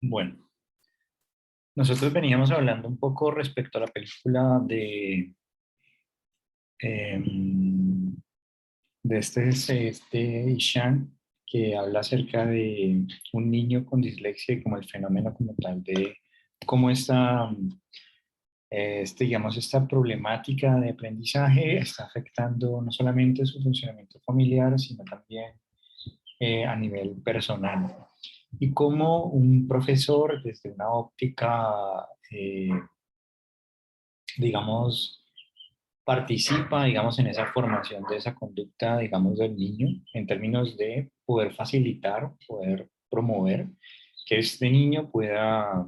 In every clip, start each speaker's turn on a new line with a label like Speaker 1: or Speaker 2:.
Speaker 1: Bueno, nosotros veníamos hablando un poco respecto a la película em, de este Ishan, que habla acerca de un niño con dislexia y como el fenómeno como tal de cómo digamos, esta problemática de aprendizaje está afectando no solamente su funcionamiento familiar, sino también a nivel personal. Y cómo un profesor desde una óptica, digamos, participa, digamos, en esa formación de esa conducta, digamos, del niño, en términos de poder facilitar, poder promover que este niño pueda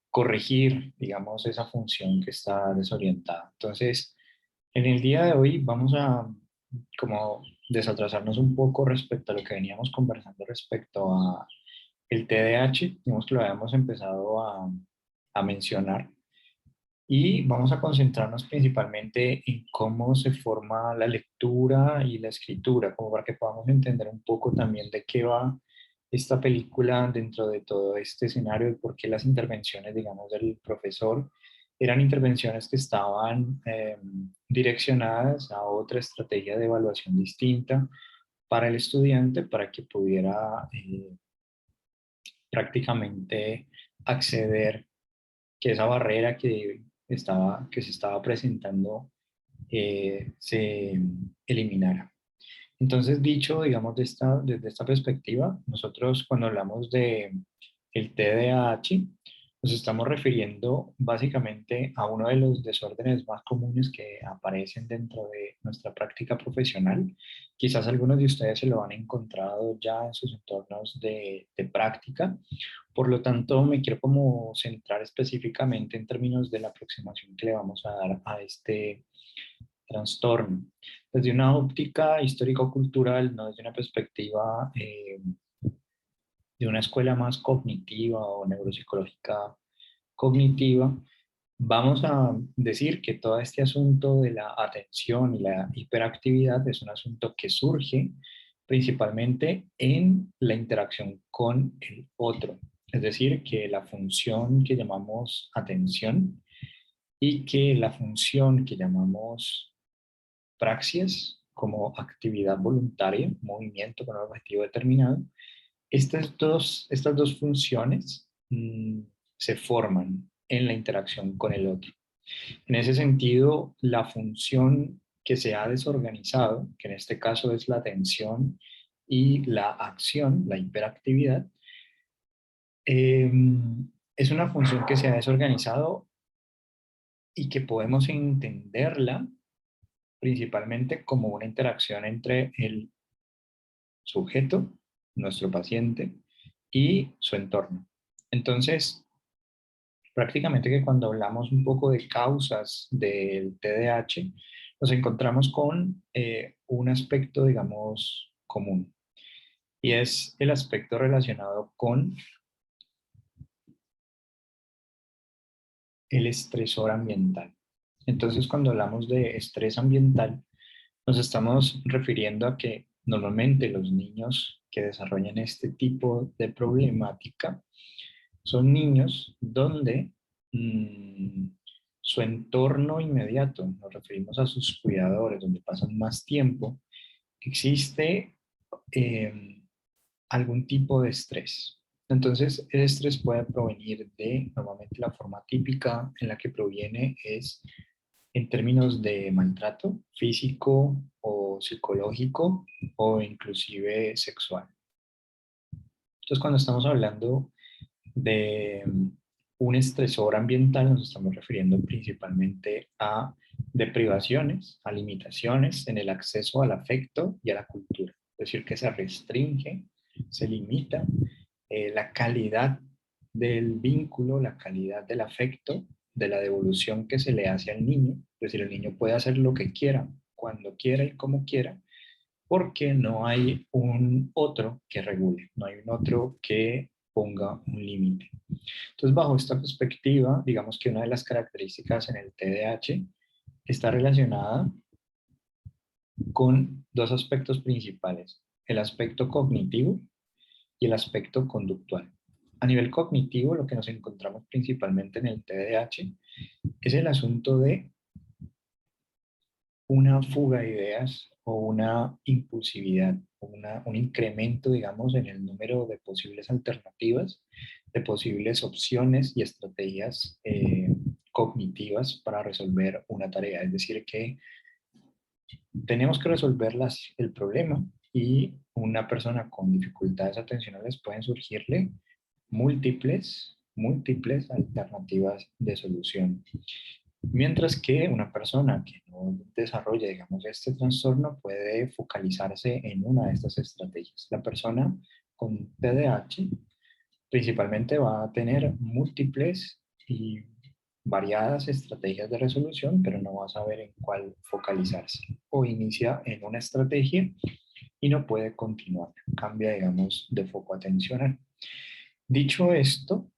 Speaker 1: corregir, digamos, esa función que está desorientada. Entonces, en el día de hoy vamos a como desatrasarnos un poco respecto a lo que veníamos conversando respecto a el TDAH, digamos que lo habíamos empezado a mencionar, y vamos a concentrarnos principalmente en cómo se forma la lectura y la escritura, como para que podamos entender un poco también de qué va esta película dentro de todo este escenario y por qué las intervenciones, digamos, del profesor eran intervenciones que estaban direccionadas a otra estrategia de evaluación distinta para el estudiante, para que pudiera prácticamente acceder, que esa barrera que se estaba presentando se eliminara. Entonces, dicho, digamos, desde esta perspectiva, nosotros cuando hablamos de el TDAH, nos estamos refiriendo básicamente a uno de los desórdenes más comunes que aparecen dentro de nuestra práctica profesional. Quizás algunos de ustedes se lo han encontrado ya en sus entornos de práctica. Por lo tanto, me quiero como centrar específicamente en términos de la aproximación que le vamos a dar a este trastorno. Desde una óptica histórico-cultural, no desde una perspectiva de una escuela más cognitiva o neuropsicológica cognitiva, vamos a decir que todo este asunto de la atención y la hiperactividad es un asunto que surge principalmente en la interacción con el otro. Es decir, que la función que llamamos atención y que la función que llamamos praxis, como actividad voluntaria, movimiento con un objetivo determinado, estas dos funciones se forman en la interacción con el otro. En ese sentido, la función que se ha desorganizado, que en este caso es la atención y la acción, la hiperactividad, eh, es una función que se ha desorganizado y que podemos entenderla principalmente como una interacción entre el sujeto, nuestro paciente, y su entorno. Entonces, prácticamente que cuando hablamos un poco de causas del TDAH, nos encontramos con un aspecto, digamos, común, y es el aspecto relacionado con el estresor ambiental. Entonces, cuando hablamos de estrés ambiental, nos estamos refiriendo a que normalmente los niños que desarrollan este tipo de problemática son niños donde mmm, su entorno inmediato, nos referimos a sus cuidadores, donde pasan más tiempo, existe eh, algún tipo de estrés. Entonces, el estrés puede provenir de, normalmente la forma típica en la que proviene es en términos de maltrato físico o psicológico o inclusive sexual. Entonces, cuando estamos hablando de un estresor ambiental, nos estamos refiriendo principalmente a deprivaciones, a limitaciones en el acceso al afecto y a la cultura. Es decir, que se restringe, se limita la calidad del vínculo, la calidad del afecto, de la devolución que se le hace al niño. Es decir, el niño puede hacer lo que quiera, cuando quiera y como quiera, porque no hay un otro que regule, no hay un otro que ponga un límite. Entonces, bajo esta perspectiva, digamos que una de las características en el TDAH está relacionada con dos aspectos principales, el aspecto cognitivo y el aspecto conductual. A nivel cognitivo, lo que nos encontramos principalmente en el TDAH es el asunto de una fuga de ideas o una impulsividad, un incremento, digamos, en el número de posibles alternativas, de posibles opciones y estrategias cognitivas para resolver una tarea. Es decir, que tenemos que resolver el problema y una persona con dificultades atencionales pueden surgirle múltiples alternativas de solución. Mientras que una persona que no desarrolla, digamos, este trastorno puede focalizarse en una de estas estrategias. La persona con TDAH principalmente va a tener múltiples y variadas estrategias de resolución, pero no va a saber en cuál focalizarse. O inicia en una estrategia y no puede continuar. Cambia, digamos, de foco atencional. Dicho esto,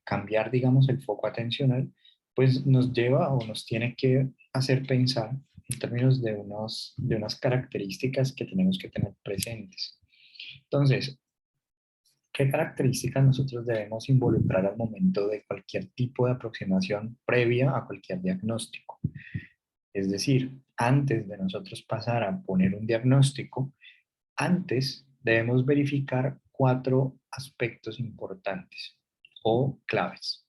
Speaker 1: cambiar, digamos, el foco atencional, pues nos lleva o nos tiene que hacer pensar en términos de unas características que tenemos que tener presentes. Entonces, ¿qué características nosotros debemos involucrar al momento de cualquier tipo de aproximación previa a cualquier diagnóstico? Es decir, antes de nosotros pasar a poner un diagnóstico, antes debemos verificar 4 aspectos importantes o claves.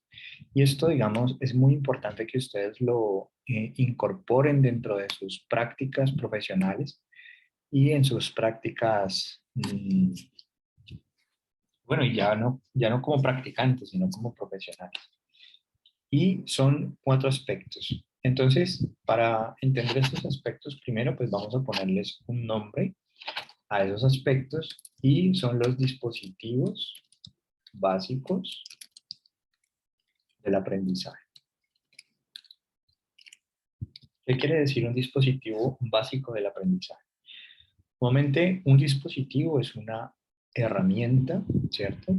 Speaker 1: Y esto, digamos, es muy importante que ustedes lo incorporen dentro de sus prácticas profesionales y en sus prácticas, bueno, y ya no como practicantes, sino como profesionales. Y son 4 aspectos. Entonces, para entender estos aspectos, primero pues vamos a ponerles un nombre a esos aspectos y son los dispositivos básicos del aprendizaje. ¿Qué quiere decir un dispositivo básico del aprendizaje? Normalmente un dispositivo es una herramienta, ¿cierto?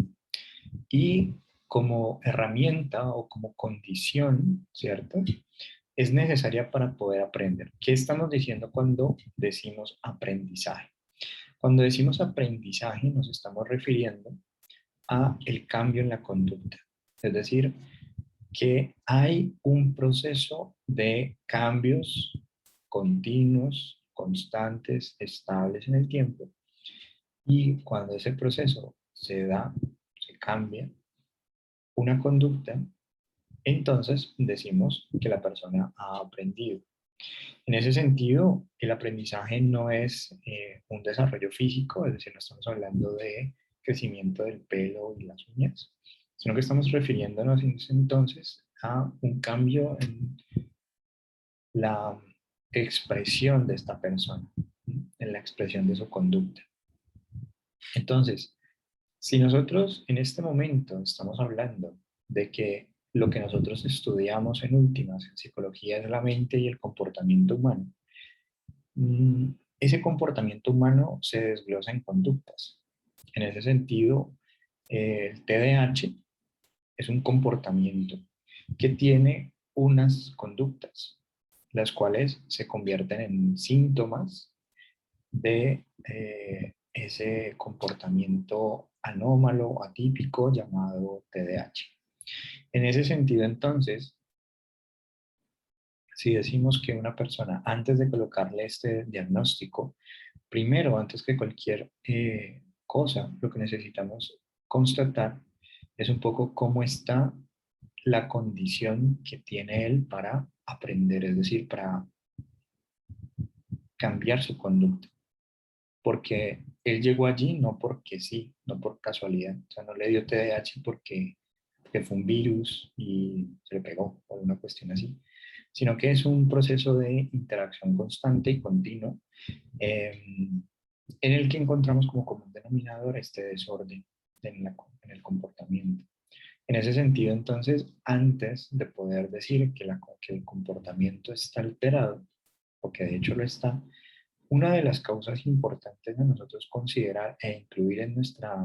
Speaker 1: Y como herramienta o como condición, ¿cierto? Es necesaria para poder aprender. ¿Qué estamos diciendo cuando decimos aprendizaje? Cuando decimos aprendizaje nos estamos refiriendo a el cambio en la conducta. Es decir, que hay un proceso de cambios continuos, constantes, estables en el tiempo. Y cuando ese proceso se da, se cambia una conducta, entonces decimos que la persona ha aprendido. En ese sentido, el aprendizaje no es un desarrollo físico, es decir, no estamos hablando de crecimiento del pelo y las uñas, sino que estamos refiriéndonos entonces a un cambio en la expresión de esta persona, en la expresión de su conducta. Entonces, si nosotros en este momento estamos hablando de que lo que nosotros estudiamos en últimas en psicología es la mente y el comportamiento humano, ese comportamiento humano se desglosa en conductas. En ese sentido, el TDAH es un comportamiento que tiene unas conductas, las cuales se convierten en síntomas de ese comportamiento anómalo o atípico llamado TDAH. En ese sentido, entonces, si decimos que una persona, antes de colocarle este diagnóstico, primero, antes que cualquier cosa, lo que necesitamos constatar es un poco cómo está la condición que tiene él para aprender, es decir, para cambiar su conducta. Porque él llegó allí no porque sí, no por casualidad. O sea, no le dio TDAH porque fue un virus y se le pegó o una cuestión así, sino que es un proceso de interacción constante y continuo en el que encontramos como común denominador este desorden en el comportamiento. En ese sentido, entonces, antes de poder decir que el comportamiento está alterado, porque de hecho lo está, una de las causas importantes de nosotros considerar e incluir en nuestra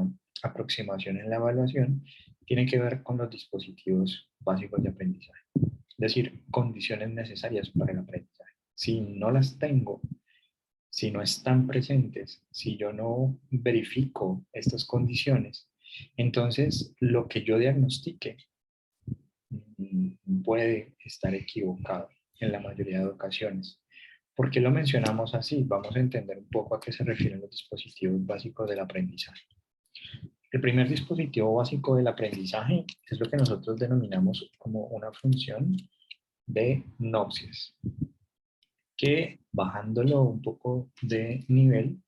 Speaker 1: aproximación en la evaluación tiene que ver con los dispositivos básicos de aprendizaje, es decir, condiciones necesarias para el aprendizaje. Si no las tengo, si no están presentes, si yo no verifico estas condiciones, Entonces, lo que yo diagnostique puede estar equivocado en la mayoría de ocasiones. ¿Por qué lo mencionamos así? Vamos a entender un poco a qué se refieren los dispositivos básicos del aprendizaje. El primer dispositivo básico del aprendizaje es lo que nosotros denominamos como una función de Nocias, que bajándolo un poco de nivel,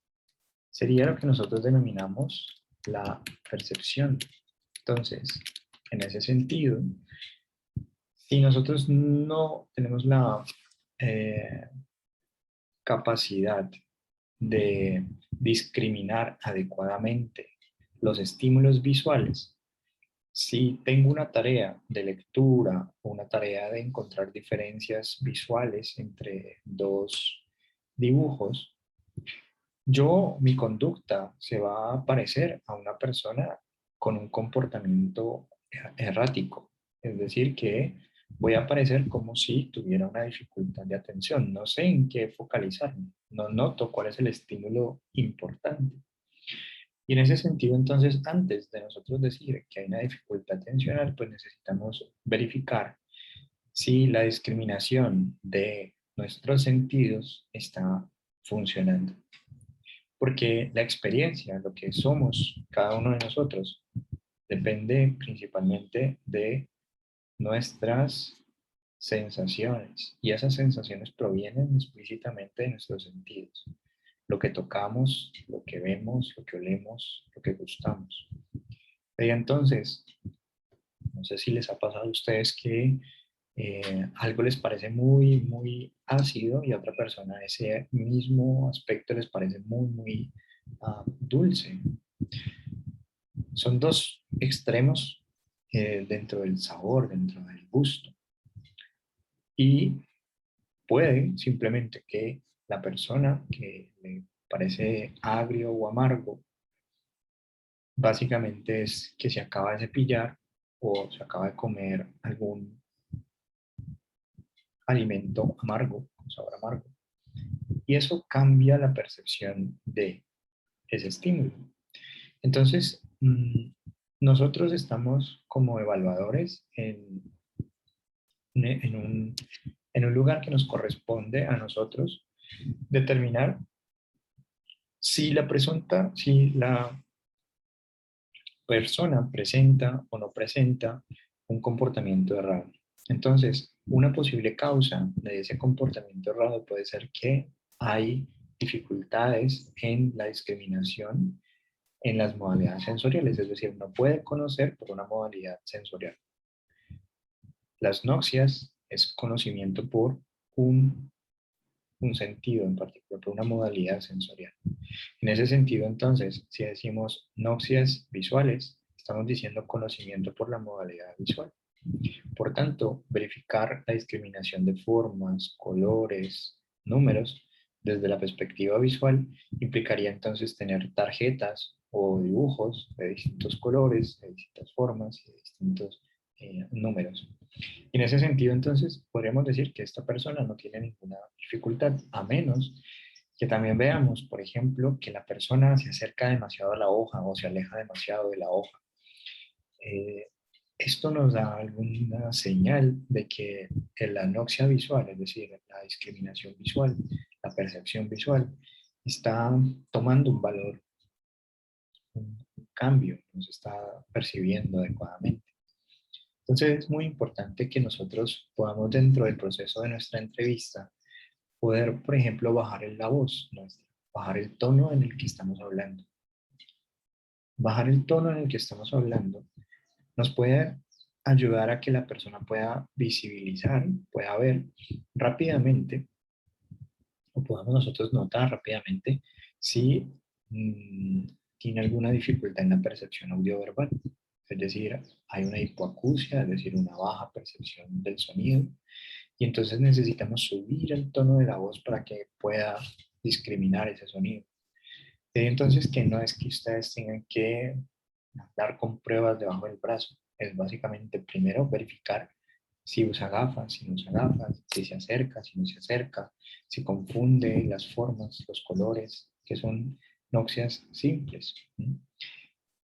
Speaker 1: sería lo que nosotros denominamos la percepción. Entonces, en ese sentido, si nosotros no tenemos la eh, capacidad de discriminar adecuadamente los estímulos visuales, si tengo una tarea de lectura o una tarea de encontrar diferencias visuales entre dos dibujos, mi conducta se va a parecer a una persona con un comportamiento errático. Es decir, que voy a parecer como si tuviera una dificultad de atención. No sé en qué focalizarme. No noto cuál es el estímulo importante. Y en ese sentido, entonces, antes de nosotros decir que hay una dificultad atencional, pues necesitamos verificar si la discriminación de nuestros sentidos está funcionando. Porque la experiencia, lo que somos cada uno de nosotros, depende principalmente de nuestras sensaciones. Y esas sensaciones provienen explícitamente de nuestros sentidos. Lo que tocamos, lo que vemos, lo que olemos, lo que gustamos. Y entonces, no sé si les ha pasado a ustedes que algo les parece muy, muy ácido y a otra persona ese mismo aspecto les parece muy, muy dulce. Son dos extremos dentro del sabor, dentro del gusto. Y puede simplemente que la persona que le parece agrio o amargo, básicamente es que se acaba de cepillar o se acaba de comer algún alimento amargo, con sabor amargo. Y eso cambia la percepción de ese estímulo. Entonces, nosotros estamos como evaluadores en un, en un lugar que nos corresponde a nosotros determinar si la persona presenta o no presenta un comportamiento errado. Entonces, una posible causa de ese comportamiento errado puede ser que hay dificultades en la discriminación en las modalidades sensoriales, es decir, no puede conocer por una modalidad sensorial. Las noxias es conocimiento por un, un sentido en particular, por una modalidad sensorial. En ese sentido, entonces, si decimos noxias visuales, estamos diciendo conocimiento por la modalidad visual. Por tanto, verificar la discriminación de formas, colores, números, desde la perspectiva visual, implicaría entonces tener tarjetas o dibujos de distintos colores, de distintas formas y de distintos números. Y en ese sentido, entonces, podríamos decir que esta persona no tiene ninguna dificultad, a menos que también veamos, por ejemplo, que la persona se acerca demasiado a la hoja o se aleja demasiado de la hoja. Eh, Esto nos da alguna señal de que la anoxia visual, es decir, la discriminación visual, la percepción visual, está tomando un valor, un cambio, no se está percibiendo adecuadamente. Entonces es muy importante que nosotros podamos dentro del proceso de nuestra entrevista poder, por ejemplo, bajar la voz nuestra, bajar el tono en el que estamos hablando. Bajar el tono en el que estamos hablando nos puede ayudar a que la persona pueda visibilizar, pueda ver rápidamente, o podamos nosotros notar rápidamente si tiene alguna dificultad en la percepción audioverbal. Es decir, hay una hipoacusia, es decir, una baja percepción del sonido, y entonces necesitamos subir el tono de la voz para que pueda discriminar ese sonido. Entonces, que no es que ustedes tengan que andar con pruebas debajo del brazo, es básicamente primero verificar si usa gafas, si no usa gafas, si se acerca, si no se acerca, si confunde las formas, los colores, que son noxias simples.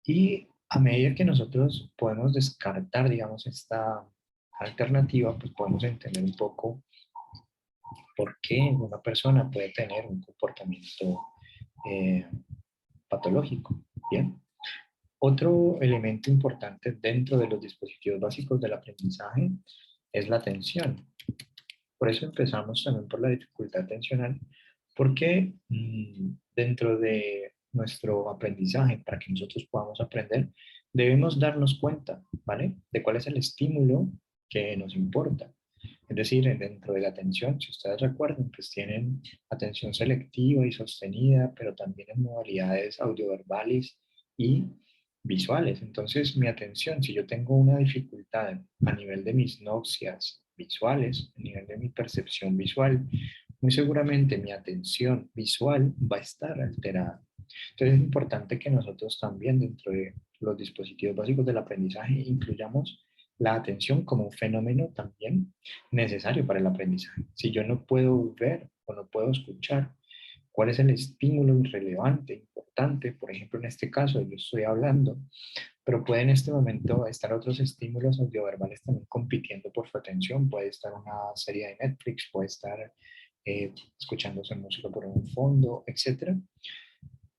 Speaker 1: Y A medida que nosotros podemos descartar, digamos, esta alternativa, pues podemos entender un poco por qué una persona puede tener un comportamiento eh, patológico. Bien. Otro elemento importante dentro de los dispositivos básicos del aprendizaje es la atención. Por eso empezamos también por la dificultad atencional, porque dentro de nuestro aprendizaje, para que nosotros podamos aprender, debemos darnos cuenta, ¿vale? De cuál es el estímulo que nos importa. Es decir, dentro de la atención, si ustedes recuerdan, pues tienen atención selectiva y sostenida, pero también en modalidades audioverbales y visuales. Entonces, mi atención, si yo tengo una dificultad a nivel de mis nopcias visuales, a nivel de mi percepción visual, muy seguramente mi atención visual va a estar alterada. Entonces, es importante que nosotros también dentro de los dispositivos básicos del aprendizaje incluyamos la atención como un fenómeno también necesario para el aprendizaje. Si yo no puedo ver o no puedo escuchar, ¿cuál es el estímulo irrelevante, importante? Por ejemplo, en este caso, yo estoy hablando, pero puede en este momento estar otros estímulos audioverbales también compitiendo por su atención. Puede estar una serie de Netflix, puede estar escuchándose música por un fondo, etcétera.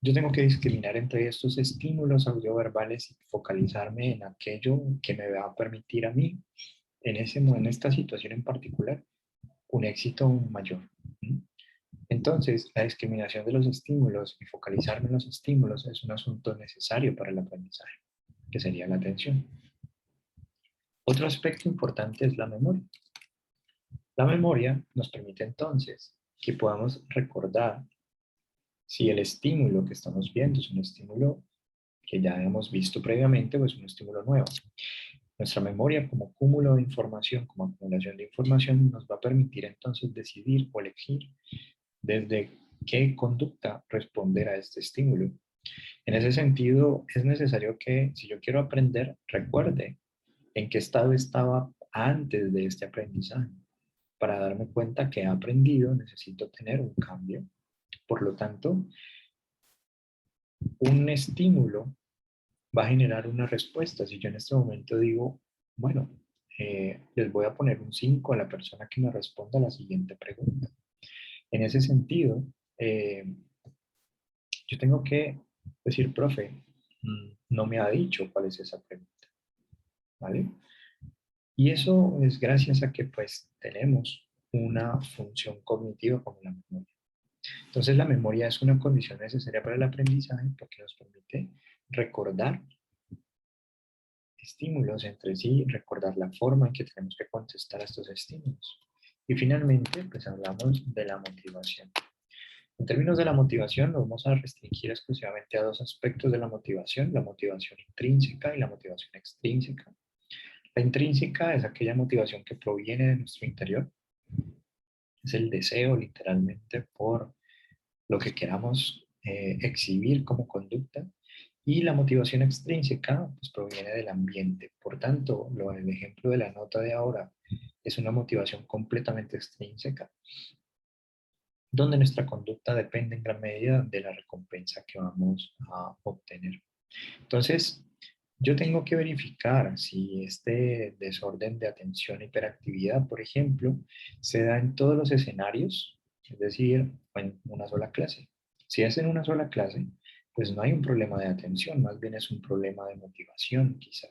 Speaker 1: Yo tengo que discriminar entre estos estímulos audioverbales y focalizarme en aquello que me va a permitir a mí, en esta situación en particular, un éxito mayor. Entonces, la discriminación de los estímulos y focalizarme en los estímulos es un asunto necesario para el aprendizaje, que sería la atención. Otro aspecto importante es la memoria. La memoria nos permite entonces que podamos recordar si el estímulo que estamos viendo es un estímulo que ya hemos visto previamente o es un estímulo nuevo. Nuestra memoria como cúmulo de información, como acumulación de información, nos va a permitir entonces decidir o elegir desde qué conducta responder a este estímulo. En ese sentido, es necesario que si yo quiero aprender, recuerde en qué estado estaba antes de este aprendizaje. Para darme cuenta que he aprendido, necesito tener un cambio. Por lo tanto, un estímulo va a generar una respuesta. Si yo en este momento digo, bueno, les voy a poner un 5 a la persona que me responda a la siguiente pregunta. En ese sentido, eh, yo tengo que decir, profe, no me ha dicho cuál es esa pregunta, ¿vale? Y eso es gracias a que pues tenemos una función cognitiva como la memoria. Entonces la memoria es una condición necesaria para el aprendizaje porque nos permite recordar estímulos entre sí, recordar la forma en que tenemos que contestar a estos estímulos. Y finalmente, pues hablamos de la motivación. En términos de la motivación, nos vamos a restringir exclusivamente a dos aspectos de la motivación intrínseca y la motivación extrínseca. La intrínseca es aquella motivación que proviene de nuestro interior, es el deseo literalmente por lo que queramos exhibir como conducta, y la motivación extrínseca pues, proviene del ambiente. Por tanto, el ejemplo de la nota de ahora es una motivación completamente extrínseca, donde nuestra conducta depende en gran medida de la recompensa que vamos a obtener. Entonces, yo tengo que verificar si este desorden de atención e hiperactividad, por ejemplo, se da en todos los escenarios, es decir, en una sola clase. Si es en una sola clase, pues no hay un problema de atención, más bien es un problema de motivación, quizá.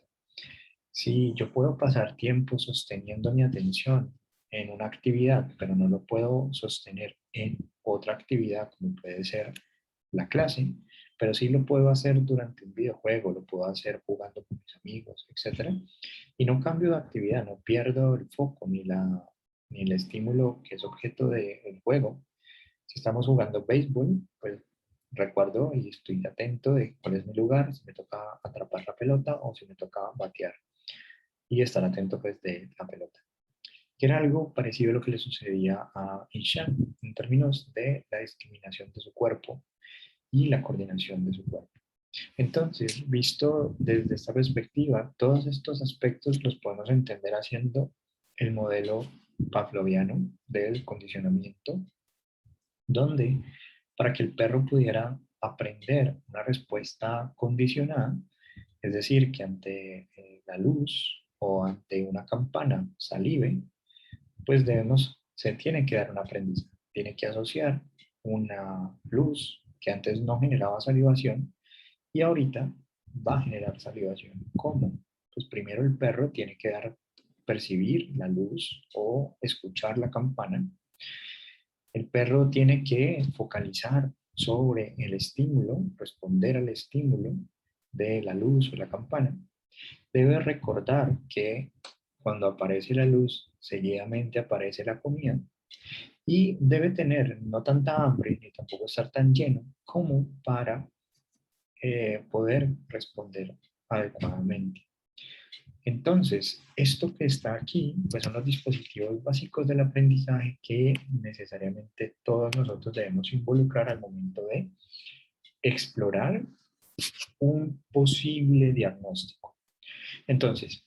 Speaker 1: Si yo puedo pasar tiempo sosteniendo mi atención en una actividad, pero no lo puedo sostener en otra actividad, como puede ser la clase, pero sí lo puedo hacer durante un videojuego, lo puedo hacer jugando con mis amigos, etcétera. Y no cambio de actividad, no pierdo el foco ni el estímulo que es objeto del juego. Si estamos jugando béisbol, pues recuerdo y estoy atento de cuál es mi lugar, si me toca atrapar la pelota o si me toca batear. Y estar atento pues de la pelota. Que era algo parecido a lo que le sucedía a Ishan en términos de la discriminación de su cuerpo y la coordinación de su cuerpo. Entonces, visto desde esta perspectiva, todos estos aspectos los podemos entender haciendo el modelo pavloviano del condicionamiento, donde para que el perro pudiera aprender una respuesta condicionada, Es decir, que ante la luz o ante una campana salive, pues se tiene que dar un aprendizaje. Tiene que asociar una luz que antes no generaba salivación y ahorita va a generar salivación. ¿Cómo? Pues primero el perro tiene que percibir la luz o escuchar la campana. El perro tiene que focalizar sobre el estímulo, responder al estímulo de la luz o la campana. Debe recordar que cuando aparece la luz, seguidamente aparece la comida y debe tener no tanta hambre ni tampoco estar tan lleno como para poder responder adecuadamente. Entonces, esto que está aquí, pues son los dispositivos básicos del aprendizaje que necesariamente todos nosotros debemos involucrar al momento de explorar un posible diagnóstico. Entonces,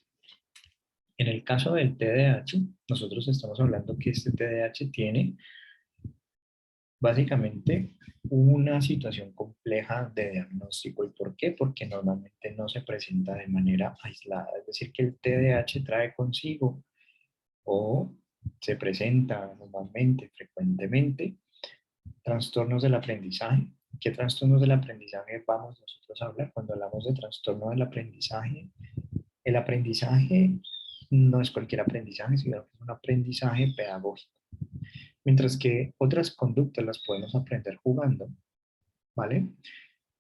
Speaker 1: en el caso del TDAH, nosotros estamos hablando que este TDAH tiene básicamente una situación compleja de diagnóstico. ¿Y por qué? Porque normalmente no se presenta de manera aislada. Es decir, que el TDAH trae consigo o se presenta normalmente, frecuentemente, trastornos del aprendizaje. ¿Qué trastornos del aprendizaje vamos nosotros a hablar? Cuando hablamos de trastorno del aprendizaje, el aprendizaje no es cualquier aprendizaje, sino que es un aprendizaje pedagógico. Mientras que otras conductas las podemos aprender jugando, ¿vale?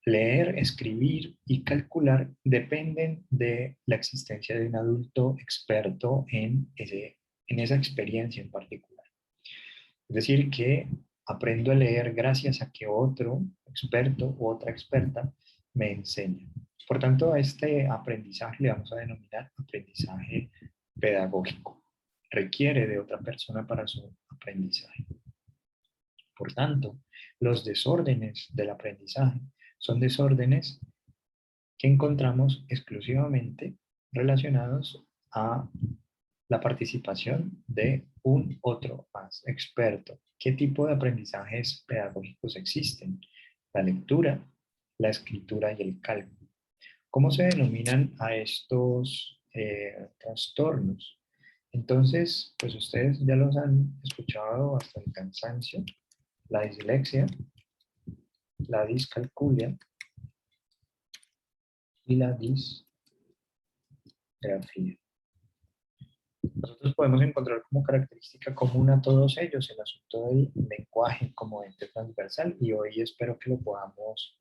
Speaker 1: Leer, escribir y calcular dependen de la existencia de un adulto experto en esa experiencia en particular. Es decir, que aprendo a leer gracias a que otro experto u otra experta me enseña. Por tanto, a este aprendizaje le vamos a denominar aprendizaje pedagógico. Requiere de otra persona para su aprendizaje. Por tanto, los desórdenes del aprendizaje son desórdenes que encontramos exclusivamente relacionados a la participación de un otro más experto. ¿Qué tipo de aprendizajes pedagógicos existen? La lectura, la escritura y el cálculo. ¿Cómo se denominan a estos trastornos? Entonces, pues ustedes ya los han escuchado hasta el cansancio. La dislexia, la discalculia y la disgrafía. Nosotros podemos encontrar como característica común a todos ellos el asunto del lenguaje como ente transversal y hoy espero que lo podamos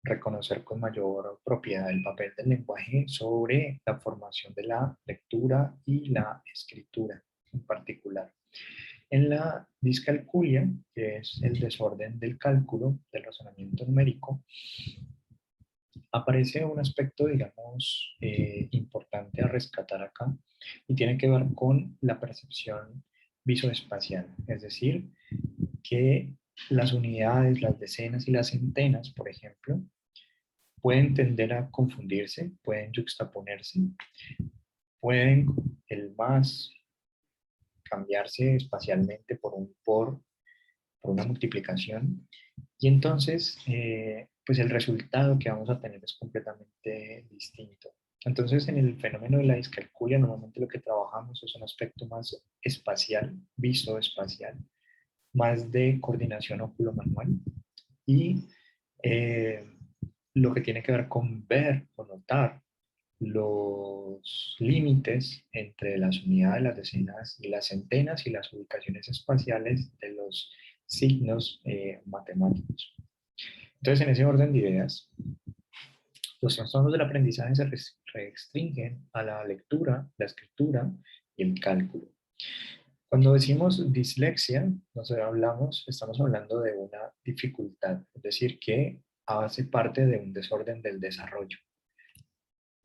Speaker 1: reconocer con mayor propiedad el papel del lenguaje sobre la formación de la lectura y la escritura en particular. En la discalculia, que es el desorden del cálculo, del razonamiento numérico, aparece un aspecto, digamos, importante a rescatar acá y tiene que ver con la percepción visoespacial, es decir, que las unidades, las decenas y las centenas, por ejemplo, pueden tender a confundirse, pueden yuxtaponerse, pueden el más cambiarse espacialmente por una multiplicación y entonces pues el resultado que vamos a tener es completamente distinto. Entonces en el fenómeno de la discalculia normalmente lo que trabajamos es un aspecto más espacial, visoespacial, más de coordinación óculo-manual y eh, lo que tiene que ver con ver o notar los límites entre las unidades, las decenas y las centenas y las ubicaciones espaciales de los signos matemáticos. Entonces, en ese orden de ideas, los trastornos del aprendizaje se restringen a la lectura, la escritura y el cálculo. Cuando decimos dislexia, estamos hablando de una dificultad, es decir, que hace parte de un desorden del desarrollo.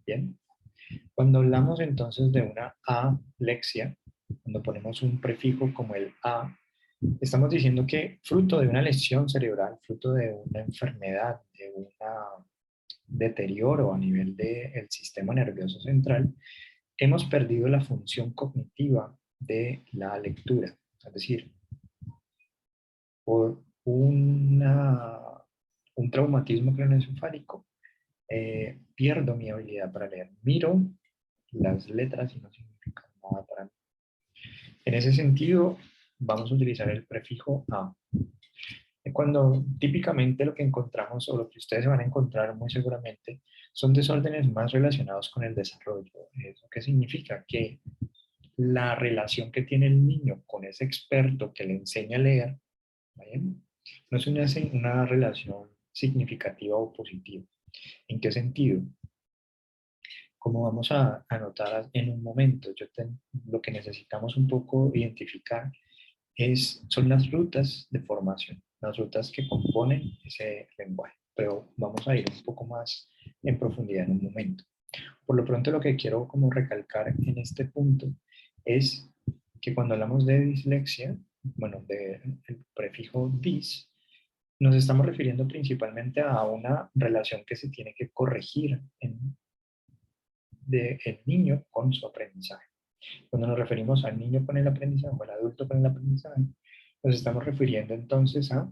Speaker 1: Bien. Cuando hablamos entonces de una alexia, cuando ponemos un prefijo como el a, estamos diciendo que fruto de una lesión cerebral, fruto de una enfermedad, de un deterioro a nivel del sistema nervioso central, hemos perdido la función cognitiva de la lectura. Es decir, por un traumatismo craneoencefálico, pierdo mi habilidad para leer. Miro las letras y no significan nada para mí. En ese sentido, vamos a utilizar el prefijo a. Cuando típicamente lo que encontramos o lo que ustedes van a encontrar muy seguramente son desórdenes más relacionados con el desarrollo. ¿Eso qué significa? Que la relación que tiene el niño con ese experto que le enseña a leer, ¿vale? No es una relación significativa o positiva. ¿En qué sentido? Como vamos a notar en un momento, lo que necesitamos un poco identificar son las rutas de formación, las rutas que componen ese lenguaje. Pero vamos a ir un poco más en profundidad en un momento. Por lo pronto, lo que quiero como recalcar en este punto es que cuando hablamos de dislexia, bueno, del prefijo dis, nos estamos refiriendo principalmente a una relación que se tiene que corregir del niño con su aprendizaje. Cuando nos referimos al niño con el aprendizaje o al adulto con el aprendizaje, nos estamos refiriendo entonces a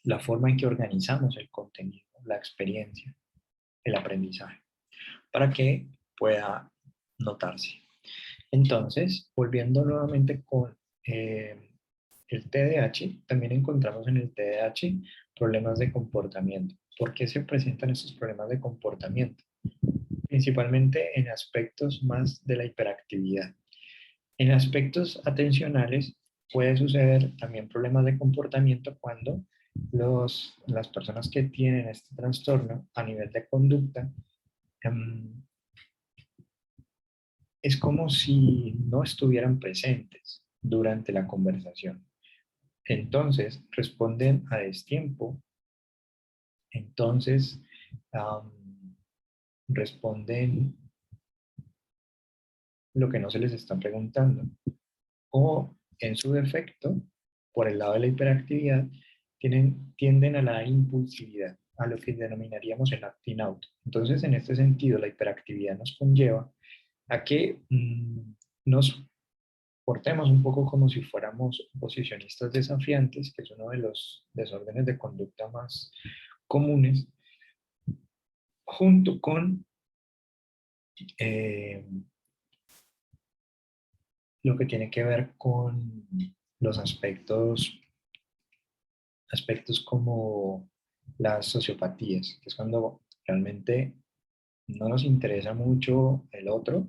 Speaker 1: la forma en que organizamos el contenido, la experiencia, el aprendizaje, para que pueda notarse. Entonces, volviendo nuevamente con el TDAH, también encontramos en el TDAH problemas de comportamiento. ¿Por qué se presentan estos problemas de comportamiento? Principalmente en aspectos más de la hiperactividad. En aspectos atencionales puede suceder también problemas de comportamiento cuando las personas que tienen este trastorno a nivel de conducta es como si no estuvieran presentes durante la conversación. Entonces responden a destiempo, entonces responden lo que no se les está preguntando. O en su defecto, por el lado de la hiperactividad, tienden a la impulsividad, a lo que denominaríamos el acting out. Entonces, en este sentido, la hiperactividad nos conlleva a que nos portemos un poco como si fuéramos oposicionistas desafiantes, que es uno de los desórdenes de conducta más comunes, junto con eh, lo que tiene que ver con los aspectos como las sociopatías, que es cuando realmente no nos interesa mucho el otro,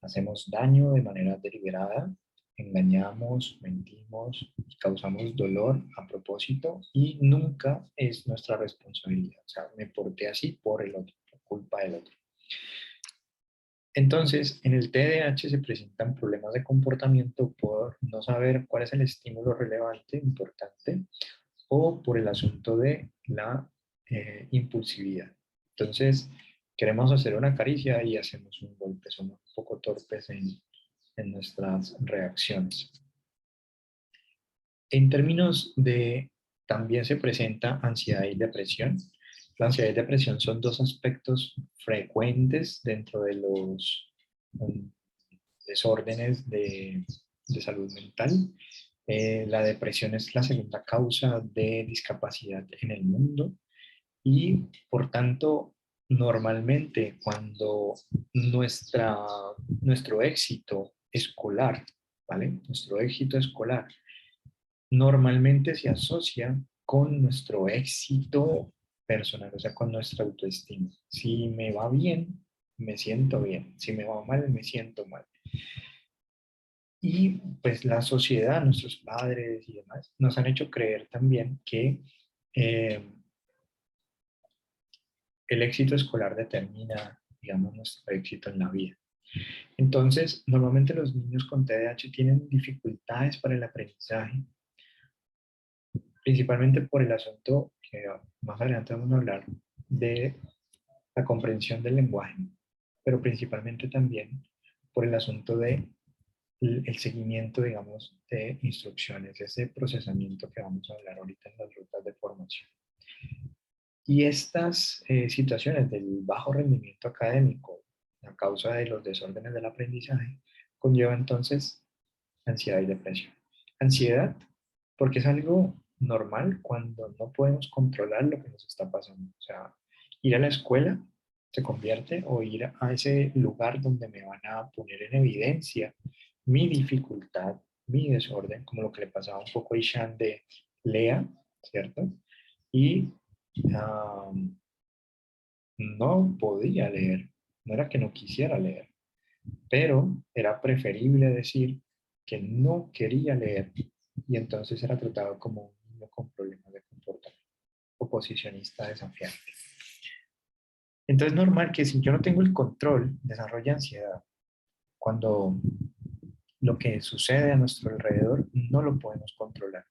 Speaker 1: hacemos daño de manera deliberada, engañamos, mentimos, causamos dolor a propósito y nunca es nuestra responsabilidad. O sea, me porté así por el otro, por culpa del otro. Entonces, en el TDAH se presentan problemas de comportamiento por no saber cuál es el estímulo relevante, importante, o por el asunto de la impulsividad. Entonces, queremos hacer una caricia y hacemos un golpe, somos un poco torpes en nuestras reacciones. En términos de, también se presenta ansiedad y depresión. La ansiedad y depresión son dos aspectos frecuentes dentro de los desórdenes de salud mental. La depresión es la segunda causa de discapacidad en el mundo y, por tanto, normalmente cuando nuestro éxito escolar, ¿vale? Nuestro éxito escolar normalmente se asocia con nuestro éxito personal, o sea, con nuestra autoestima. Si me va bien, me siento bien. Si me va mal, me siento mal. Y pues la sociedad, nuestros padres y demás, nos han hecho creer también que eh, el éxito escolar determina, digamos, nuestro éxito en la vida. Entonces, normalmente los niños con TDAH tienen dificultades para el aprendizaje, principalmente por el asunto que más adelante vamos a hablar de la comprensión del lenguaje, pero principalmente también por el asunto de el seguimiento, digamos, de instrucciones, ese procesamiento que vamos a hablar ahorita en las rutas de formación. Y estas situaciones del bajo rendimiento académico a causa de los desórdenes del aprendizaje conlleva entonces ansiedad y depresión. Ansiedad porque es algo normal cuando no podemos controlar lo que nos está pasando. O sea, Ir a la escuela se convierte o ir a ese lugar donde me van a poner en evidencia mi dificultad, mi desorden, como lo que le pasaba un poco a Ishan de Lea, ¿cierto? Y no podía leer, no era que no quisiera leer, pero era preferible decir que no quería leer y entonces era tratado como un niño con problemas de comportamiento, oposicionista desafiante. Entonces es normal que si yo no tengo el control, desarrolle ansiedad. Cuando lo que sucede a nuestro alrededor no lo podemos controlar.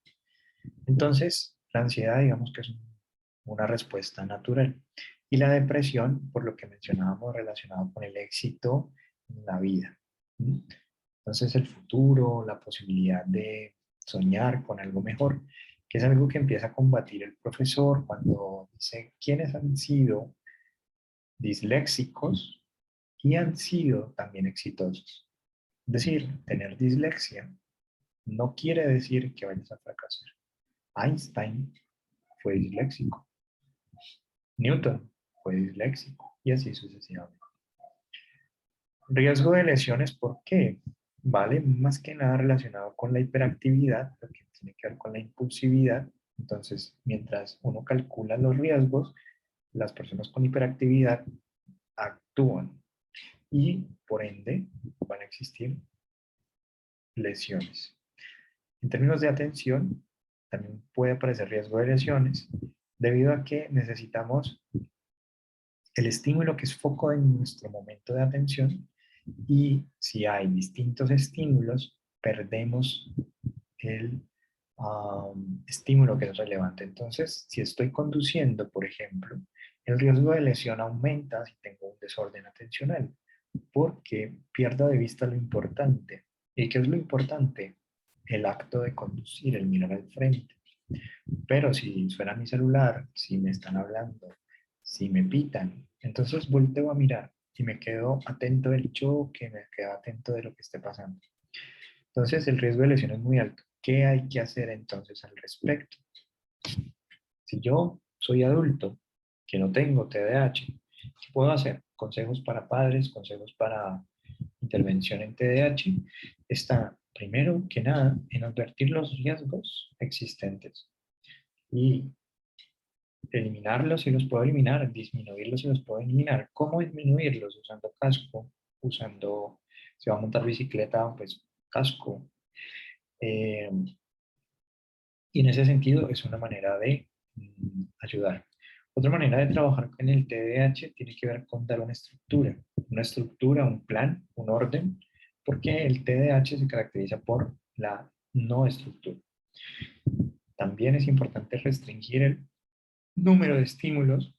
Speaker 1: Entonces, la ansiedad, digamos que es una respuesta natural. Y la depresión, por lo que mencionábamos, relacionado con el éxito en la vida. Entonces, el futuro, la posibilidad de soñar con algo mejor, que es algo que empieza a combatir el profesor cuando dice quiénes han sido disléxicos y han sido también exitosos. Es decir, tener dislexia no quiere decir que vayas a fracasar. Einstein fue disléxico, Newton fue disléxico y así sucesivamente. Riesgo de lesiones, ¿por qué? Vale, más que nada relacionado con la hiperactividad, lo que tiene que ver con la impulsividad. Entonces, mientras uno calcula los riesgos, las personas con hiperactividad actúan y por ende van a existir lesiones. En términos de atención, también puede aparecer riesgo de lesiones debido a que necesitamos el estímulo que es foco de nuestro momento de atención y si hay distintos estímulos, perdemos el estímulo que es relevante. Entonces, si estoy conduciendo, por ejemplo, el riesgo de lesión aumenta si tengo un desorden atencional, porque pierdo de vista lo importante. ¿Y qué es lo importante? El acto de conducir, el mirar al frente. Pero si suena mi celular, si me están hablando, si me pitan, entonces volteo a mirar y me quedo atento del choque, me quedo atento de lo que esté pasando. Entonces el riesgo de lesión es muy alto. ¿Qué hay que hacer entonces al respecto? Si yo soy adulto, que no tengo TDAH, ¿qué puedo hacer? Consejos para padres, consejos para intervención en TDAH. Está, primero que nada, en advertir los riesgos existentes y eliminarlos si los puedo eliminar, disminuirlos si los puedo eliminar. ¿Cómo disminuirlos? Usando casco, usando, si va a montar bicicleta, pues casco. Eh, y en ese sentido es una manera de ayudar. Otra manera de trabajar con el TDAH tiene que ver con dar una estructura, un plan, un orden, porque el TDAH se caracteriza por la no estructura. También es importante restringir el número de estímulos.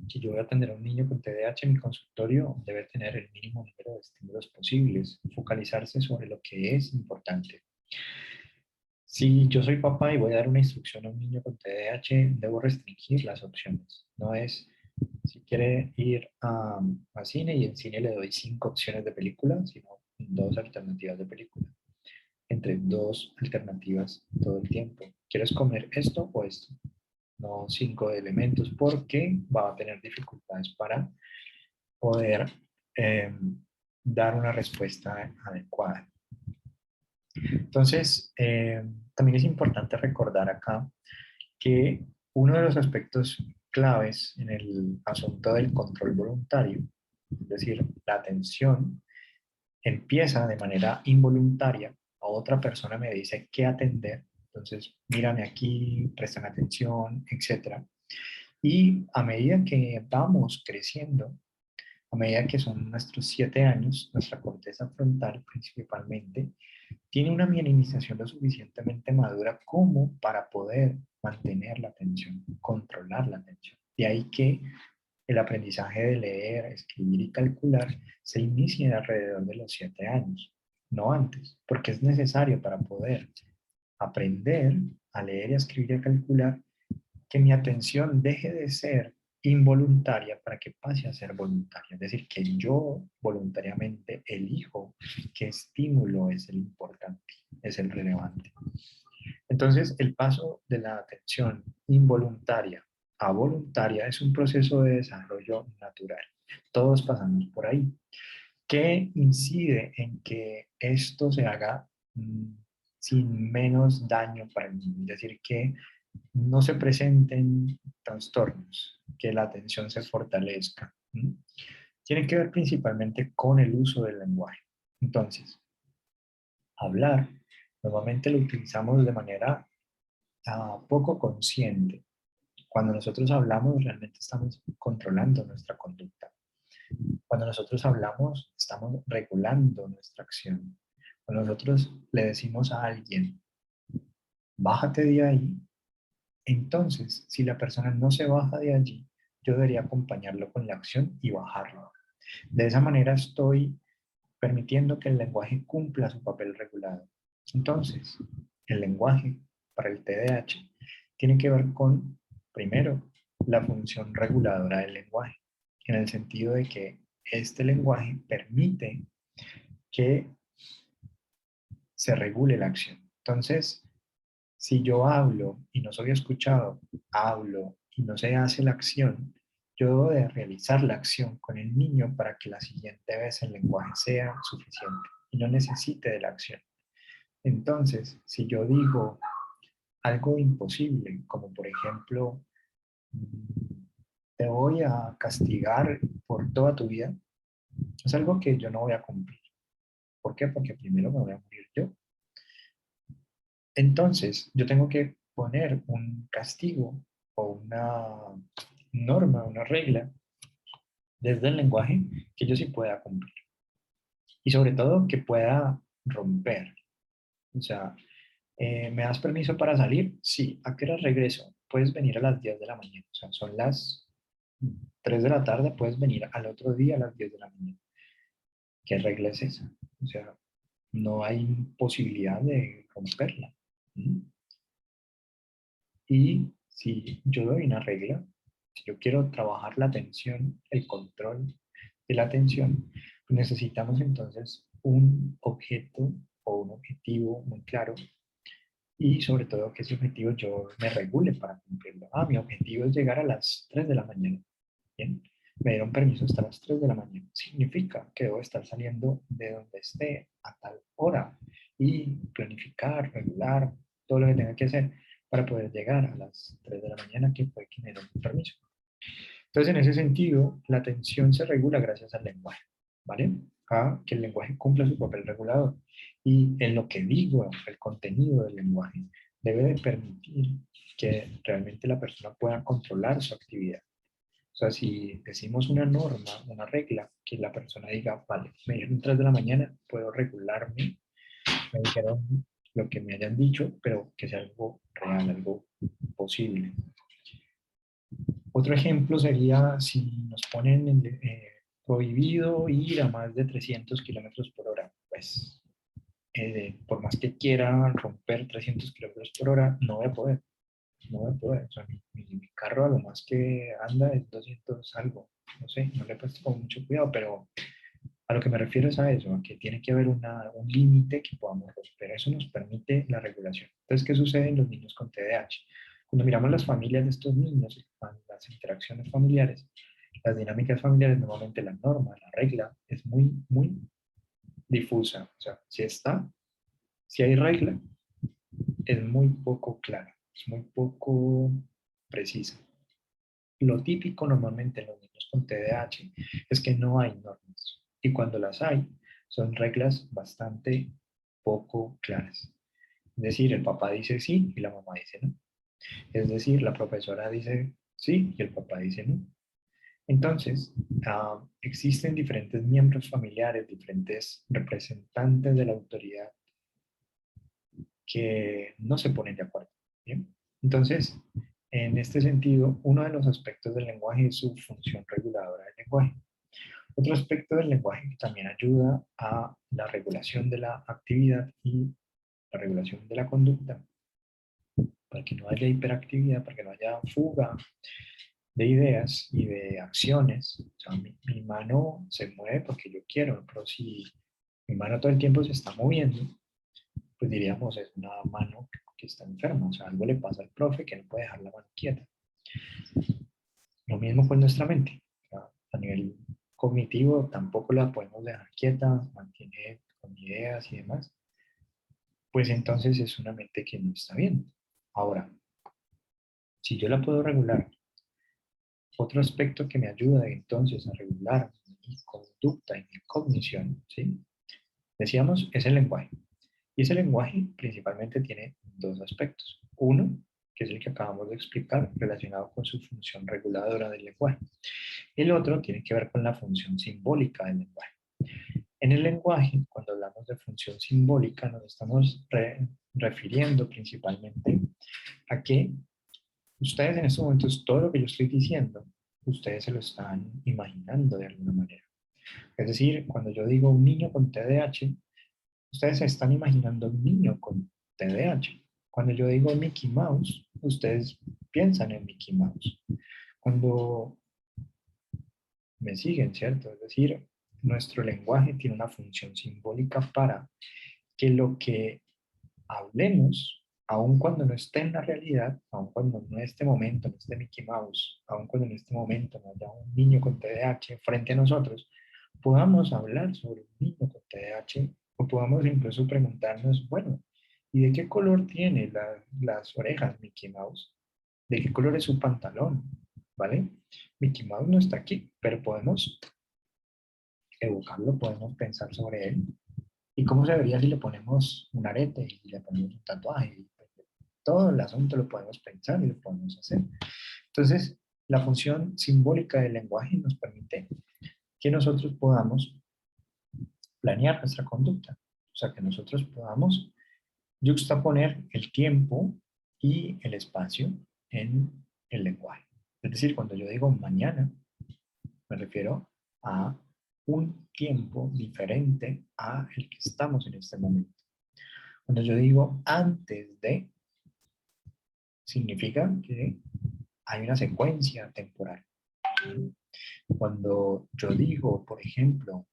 Speaker 1: Si yo voy a atender a un niño con TDAH, mi consultorio debe tener el mínimo número de estímulos posibles, focalizarse sobre lo que es importante. Si yo soy papá y voy a dar una instrucción a un niño con TDAH, debo restringir las opciones. No es si quiere ir a cine y en cine le doy 5 opciones de película, sino 2 alternativas de película. Entre 2 alternativas todo el tiempo. ¿Quieres comer esto o esto? No 5 elementos, porque va a tener dificultades para poder eh, dar una respuesta adecuada. Entonces, también es importante recordar acá que uno de los aspectos claves en el asunto del control voluntario, es decir, la atención, empieza de manera involuntaria. A otra persona me dice qué atender, entonces mírame aquí, préstame atención, etc. Y a medida que vamos creciendo, a medida que son nuestros 7 años, nuestra corteza frontal principalmente tiene una minimización lo suficientemente madura como para poder mantener la atención, controlar la atención. De ahí que el aprendizaje de leer, escribir y calcular se inicia alrededor de los 7 años, no antes, porque es necesario para poder aprender a leer, a escribir y a calcular que mi atención deje de ser involuntaria para que pase a ser voluntaria. Es decir, que yo voluntariamente elijo qué estímulo es el importante, es el relevante. Entonces, el paso de la atención involuntaria a voluntaria es un proceso de desarrollo natural. Todos pasamos por ahí. ¿Qué incide en que esto se haga sin menos daño para el niño? Es decir, que no se presenten trastornos, que la atención se fortalezca. Tiene que ver principalmente con el uso del lenguaje. Entonces, hablar, normalmente lo utilizamos de manera poco consciente. Cuando nosotros hablamos, realmente estamos controlando nuestra conducta. Cuando nosotros hablamos, estamos regulando nuestra acción. Cuando nosotros le decimos a alguien, bájate de ahí, entonces, si la persona no se baja de allí, yo debería acompañarlo con la acción y bajarlo. De esa manera estoy permitiendo que el lenguaje cumpla su papel regulado. Entonces, el lenguaje para el TDAH tiene que ver con, primero, la función reguladora del lenguaje, en el sentido de que este lenguaje permite que se regule la acción. Entonces, si yo hablo y no soy escuchado, hablo y no se hace la acción, yo debo de realizar la acción con el niño para que la siguiente vez el lenguaje sea suficiente y no necesite de la acción. Entonces, si yo digo algo imposible, como por ejemplo, te voy a castigar por toda tu vida, es algo que yo no voy a cumplir. ¿Por qué? Porque primero me voy a morir yo. Entonces, yo tengo que poner un castigo o una norma, una regla desde el lenguaje que yo sí pueda cumplir. Y sobre todo que pueda romper. O sea, ¿me das permiso para salir? Sí. ¿A qué hora regreso? Puedes venir a las 10 de la mañana. O sea, son las 3 de la tarde, puedes venir al otro día a las 10 de la mañana. ¿Qué regla es esa? O sea, no hay posibilidad de romperla. ¿Mm? Y si yo doy una regla, si yo quiero trabajar la atención, el control de la atención, pues necesitamos entonces un objeto o un objetivo muy claro y sobre todo que ese objetivo yo me regule para cumplirlo. Ah, mi objetivo es llegar a las 3 de la mañana. Bien, me dieron permiso hasta las 3 de la mañana. Significa que debo estar saliendo de donde esté a tal hora y planificar, regular, todo lo que tenga que hacer para poder llegar a las 3 de la mañana, que fue que me dieron permiso. Entonces, en ese sentido, la atención se regula gracias al lenguaje, ¿vale? A que el lenguaje cumpla su papel regulador. Y en lo que digo, el contenido del lenguaje debe de permitir que realmente la persona pueda controlar su actividad. O sea, si decimos una norma, una regla, que la persona diga, vale, me dijeron 3 de la mañana, puedo regularme, me dijeron lo que me hayan dicho, pero que sea algo real, algo posible. Otro ejemplo sería si nos ponen prohibido ir a más de 300 kilómetros por hora. Pues, por más que quiera romper 300 kilómetros por hora, no voy a poder. No voy a poder. O sea, mi carro a lo más que anda es 200 algo. No sé, no le he puesto con mucho cuidado, pero a lo que me refiero es a eso, a que tiene que haber un límite que podamos romper. Eso nos permite la regulación. Entonces, ¿qué sucede en los niños con TDAH? Cuando miramos las familias de estos niños, las interacciones familiares, las dinámicas familiares, normalmente la norma, la regla, es muy, muy difusa. O sea, si hay regla, es muy poco clara, es muy poco precisa. Lo típico normalmente en los niños con TDAH es que no hay normas y cuando las hay son reglas bastante poco claras. Es decir, el papá dice sí y la mamá dice no. Es decir, la profesora dice sí y el papá dice no. Entonces, existen diferentes miembros familiares, diferentes representantes de la autoridad que no se ponen de acuerdo. ¿Bien? Entonces, en este sentido, uno de los aspectos del lenguaje es su función reguladora del lenguaje. Otro aspecto del lenguaje que también ayuda a la regulación de la actividad y la regulación de la conducta, para que no haya hiperactividad, para que no haya fuga de ideas y de acciones. O sea, mi mano se mueve porque yo quiero, pero si mi mano todo el tiempo se está moviendo, pues diríamos es una mano que está enferma, o sea, algo le pasa al profe que no puede dejar la mano quieta. Lo mismo con nuestra mente. A nivel cognitivo tampoco la podemos dejar quieta, mantiene con ideas y demás. Pues entonces es una mente que no está bien. Ahora, si yo la puedo regular, otro aspecto que me ayuda entonces a regular mi conducta y mi cognición, ¿sí? Decíamos, es el lenguaje. Y ese lenguaje principalmente tiene dos aspectos. Uno, que es el que acabamos de explicar, relacionado con su función reguladora del lenguaje. El otro tiene que ver con la función simbólica del lenguaje. En el lenguaje, cuando hablamos de función simbólica, nos estamos refiriendo principalmente a que ustedes en estos momentos, todo lo que yo estoy diciendo, ustedes se lo están imaginando de alguna manera. Es decir, cuando yo digo un niño con TDAH, ustedes se están imaginando un niño con TDAH. Cuando yo digo Mickey Mouse, ustedes piensan en Mickey Mouse. Cuando me siguen, ¿cierto? Es decir, nuestro lenguaje tiene una función simbólica para que lo que hablemos, aun cuando no esté en la realidad, aun cuando no en este momento no esté Mickey Mouse, aun cuando en este momento no haya un niño con TDAH frente a nosotros, podamos hablar sobre un niño con TDAH o podamos incluso preguntarnos, bueno, ¿y de qué color tiene las orejas Mickey Mouse? ¿De qué color es su pantalón? ¿Vale? Mickey Mouse no está aquí, pero podemos evocarlo, podemos pensar sobre él. ¿Y cómo se vería si le ponemos un arete y le ponemos un tatuaje? Todo el asunto lo podemos pensar y lo podemos hacer. Entonces, la función simbólica del lenguaje nos permite que nosotros podamos planear nuestra conducta. O sea, que nosotros podamos yuxtaponer el tiempo y el espacio en el lenguaje. Es decir, cuando yo digo mañana, me refiero a un tiempo diferente a el que estamos en este momento. Cuando yo digo antes de, significa que hay una secuencia temporal. Cuando yo digo, por ejemplo,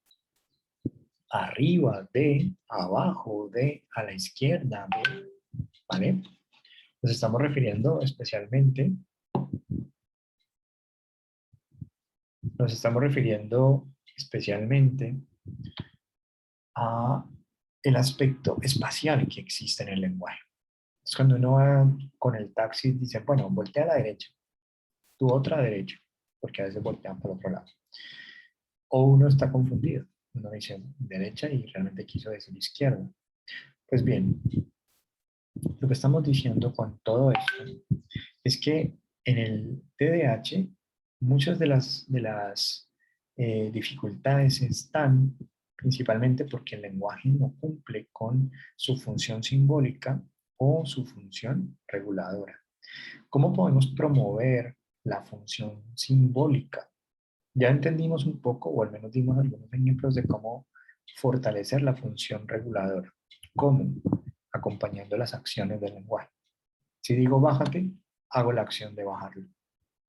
Speaker 1: arriba de, abajo de, a la izquierda de, ¿vale? Nos estamos refiriendo especialmente, nos estamos refiriendo especialmente a el aspecto espacial que existe en el lenguaje. Es cuando uno va con el taxi y dice, bueno, voltea a la derecha, tu otra derecha, porque a veces voltean por otro lado. O uno está confundido, uno dice derecha y realmente quiso decir izquierda. Pues bien, lo que estamos diciendo con todo esto es que en el TDAH muchas de las dificultades están principalmente porque el lenguaje no cumple con su función simbólica o su función reguladora. ¿Cómo podemos promover la función simbólica? Ya entendimos un poco, o al menos dimos algunos ejemplos de cómo fortalecer la función reguladora. ¿Cómo? Acompañando las acciones del lenguaje. Si digo bájate, hago la acción de bajarlo,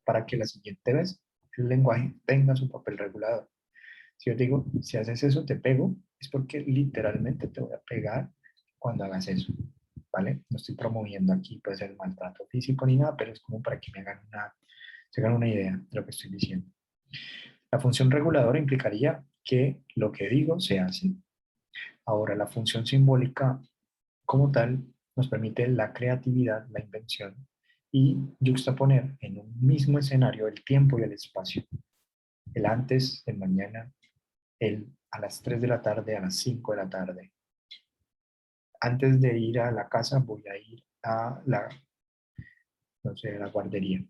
Speaker 1: para que la siguiente vez el lenguaje tenga su papel regulador. Si yo digo, si haces eso, te pego, es porque literalmente te voy a pegar cuando hagas eso, ¿vale? No estoy promoviendo aquí, pues, el maltrato físico ni nada, pero es como para que se hagan una idea de lo que estoy diciendo. La función reguladora implicaría que lo que digo se hace. Ahora, la función simbólica como tal nos permite la creatividad, la invención y juxtaponer en un mismo escenario el tiempo y el espacio. El antes, el mañana, el a las 3 de la tarde, a las 5 de la tarde. Antes de ir a la casa voy a ir a la, no sé, a la guardería.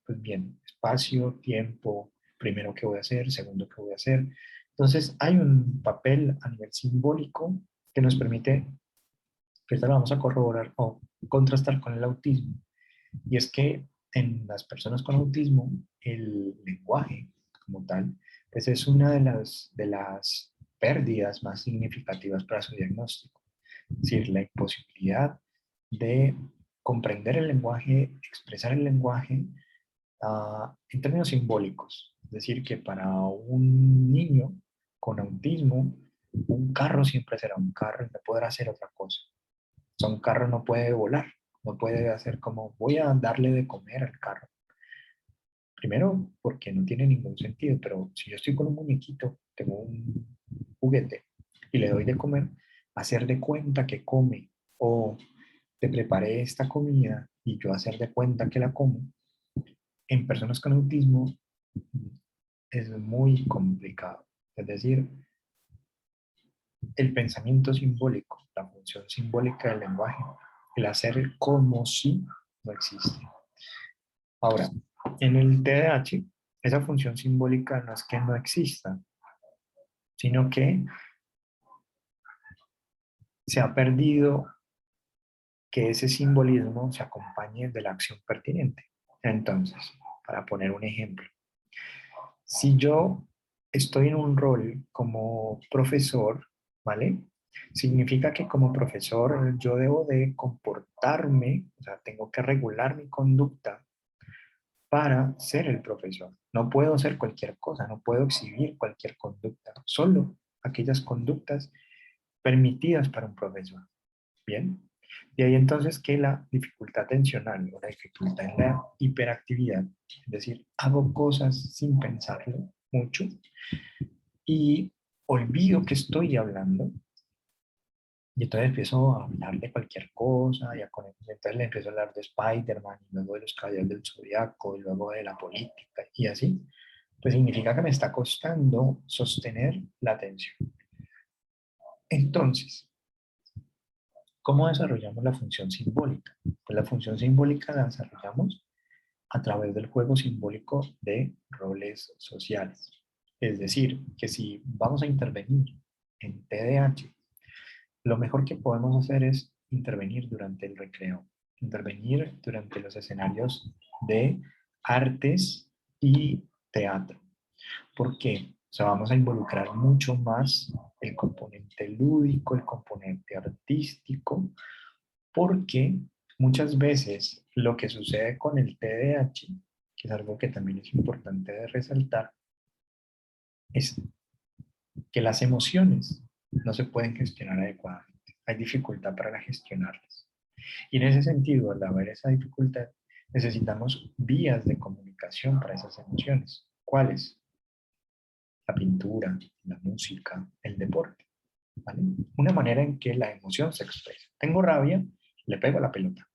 Speaker 1: Pues bien, espacio, tiempo, primero qué voy a hacer, segundo qué voy a hacer. Entonces hay un papel a nivel simbólico que nos permite, que ahorita lo vamos a corroborar o contrastar con el autismo. Y es que en las personas con autismo el lenguaje como tal, pues es una de las pérdidas más significativas para su diagnóstico. Es decir, la imposibilidad de comprender el lenguaje, expresar el lenguaje en términos simbólicos. Es decir, que para un niño con autismo, un carro siempre será un carro y no podrá hacer otra cosa. O sea, un carro no puede volar, no puede hacer como voy a darle de comer al carro. Primero, porque no tiene ningún sentido, pero si yo estoy con un muñequito, tengo un juguete y le doy de comer, hacer de cuenta que come, o te preparé esta comida y yo hacer de cuenta que la como, en personas con autismo es muy complicado. Es decir, el pensamiento simbólico, la función simbólica del lenguaje, el hacer como si no existe. Ahora, en el TDAH, esa función simbólica no es que no exista, sino que se ha perdido que ese simbolismo se acompañe de la acción pertinente. Entonces, para poner un ejemplo, si yo estoy en un rol como profesor, ¿vale? Significa que como profesor yo debo de comportarme, o sea, tengo que regular mi conducta para ser el profesor. No puedo ser cualquier cosa, no puedo exhibir cualquier conducta, solo aquellas conductas permitidas para un profesor. Bien. De ahí entonces que la dificultad atencional o la dificultad en la hiperactividad, es decir, hago cosas sin pensarlo mucho y olvido que estoy hablando y entonces empiezo a hablar de cualquier cosa, y entonces le empiezo a hablar de Spider-Man y luego de los Caballeros del Zodiaco y luego de la política y así, pues significa que me está costando sostener la atención. Entonces, ¿cómo desarrollamos la función simbólica? Pues la función simbólica la desarrollamos a través del juego simbólico de roles sociales. Es decir, que si vamos a intervenir en TDAH, lo mejor que podemos hacer es intervenir durante el recreo, intervenir durante los escenarios de artes y teatro. ¿Por qué? O sea, vamos a involucrar mucho más el componente lúdico, el componente artístico, porque muchas veces lo que sucede con el TDAH, que es algo que también es importante de resaltar, es que las emociones no se pueden gestionar adecuadamente. Hay dificultad para gestionarlas. Y en ese sentido, al haber esa dificultad, necesitamos vías de comunicación para esas emociones. ¿Cuáles? La pintura, la música, el deporte. ¿Vale? Una manera en que la emoción se expresa. Tengo rabia, le pego a la pelota.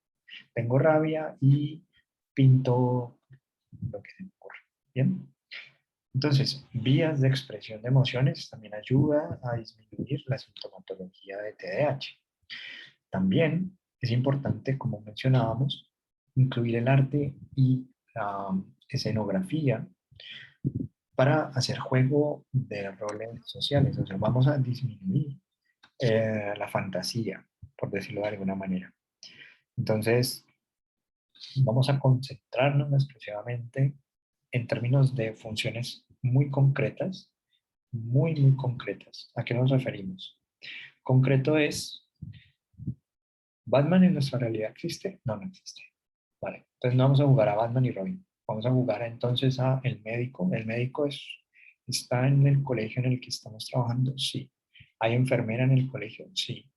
Speaker 1: Tengo rabia y pinto lo que se me ocurre. ¿Bien? Entonces, vías de expresión de emociones también ayuda a disminuir la sintomatología de TDAH. También es importante, como mencionábamos, incluir el arte y la escenografía para hacer juego de roles sociales. O sea, vamos a disminuir la fantasía, por decirlo de alguna manera. Entonces, vamos a concentrarnos exclusivamente en términos de funciones muy concretas, muy concretas. ¿A qué nos referimos? Concreto es, ¿Batman en nuestra realidad existe? No, no existe. Vale, entonces no vamos a jugar a Batman y Robin. Vamos a jugar entonces a el médico. ¿El médico está en el colegio en el que estamos trabajando? Sí. ¿Hay enfermera en el colegio? Sí.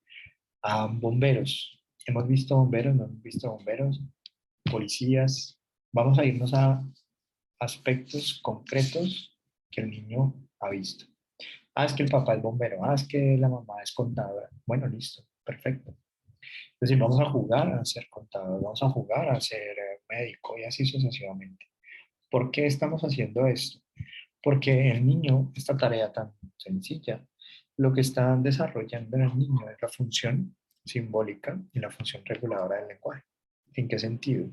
Speaker 1: Bomberos. ¿Hemos visto bomberos? ¿No hemos visto bomberos? Policías. Vamos a irnos a aspectos concretos que el niño ha visto. Ah, es que el papá es bombero. Ah, es que la mamá es contadora. Bueno, listo, perfecto. Es decir, vamos a jugar a ser contador, vamos a jugar a ser médico y así sucesivamente. ¿Por qué estamos haciendo esto? Porque el niño, esta tarea tan sencilla, lo que está desarrollando en el niño es la función simbólica y la función reguladora del lenguaje. ¿En qué sentido?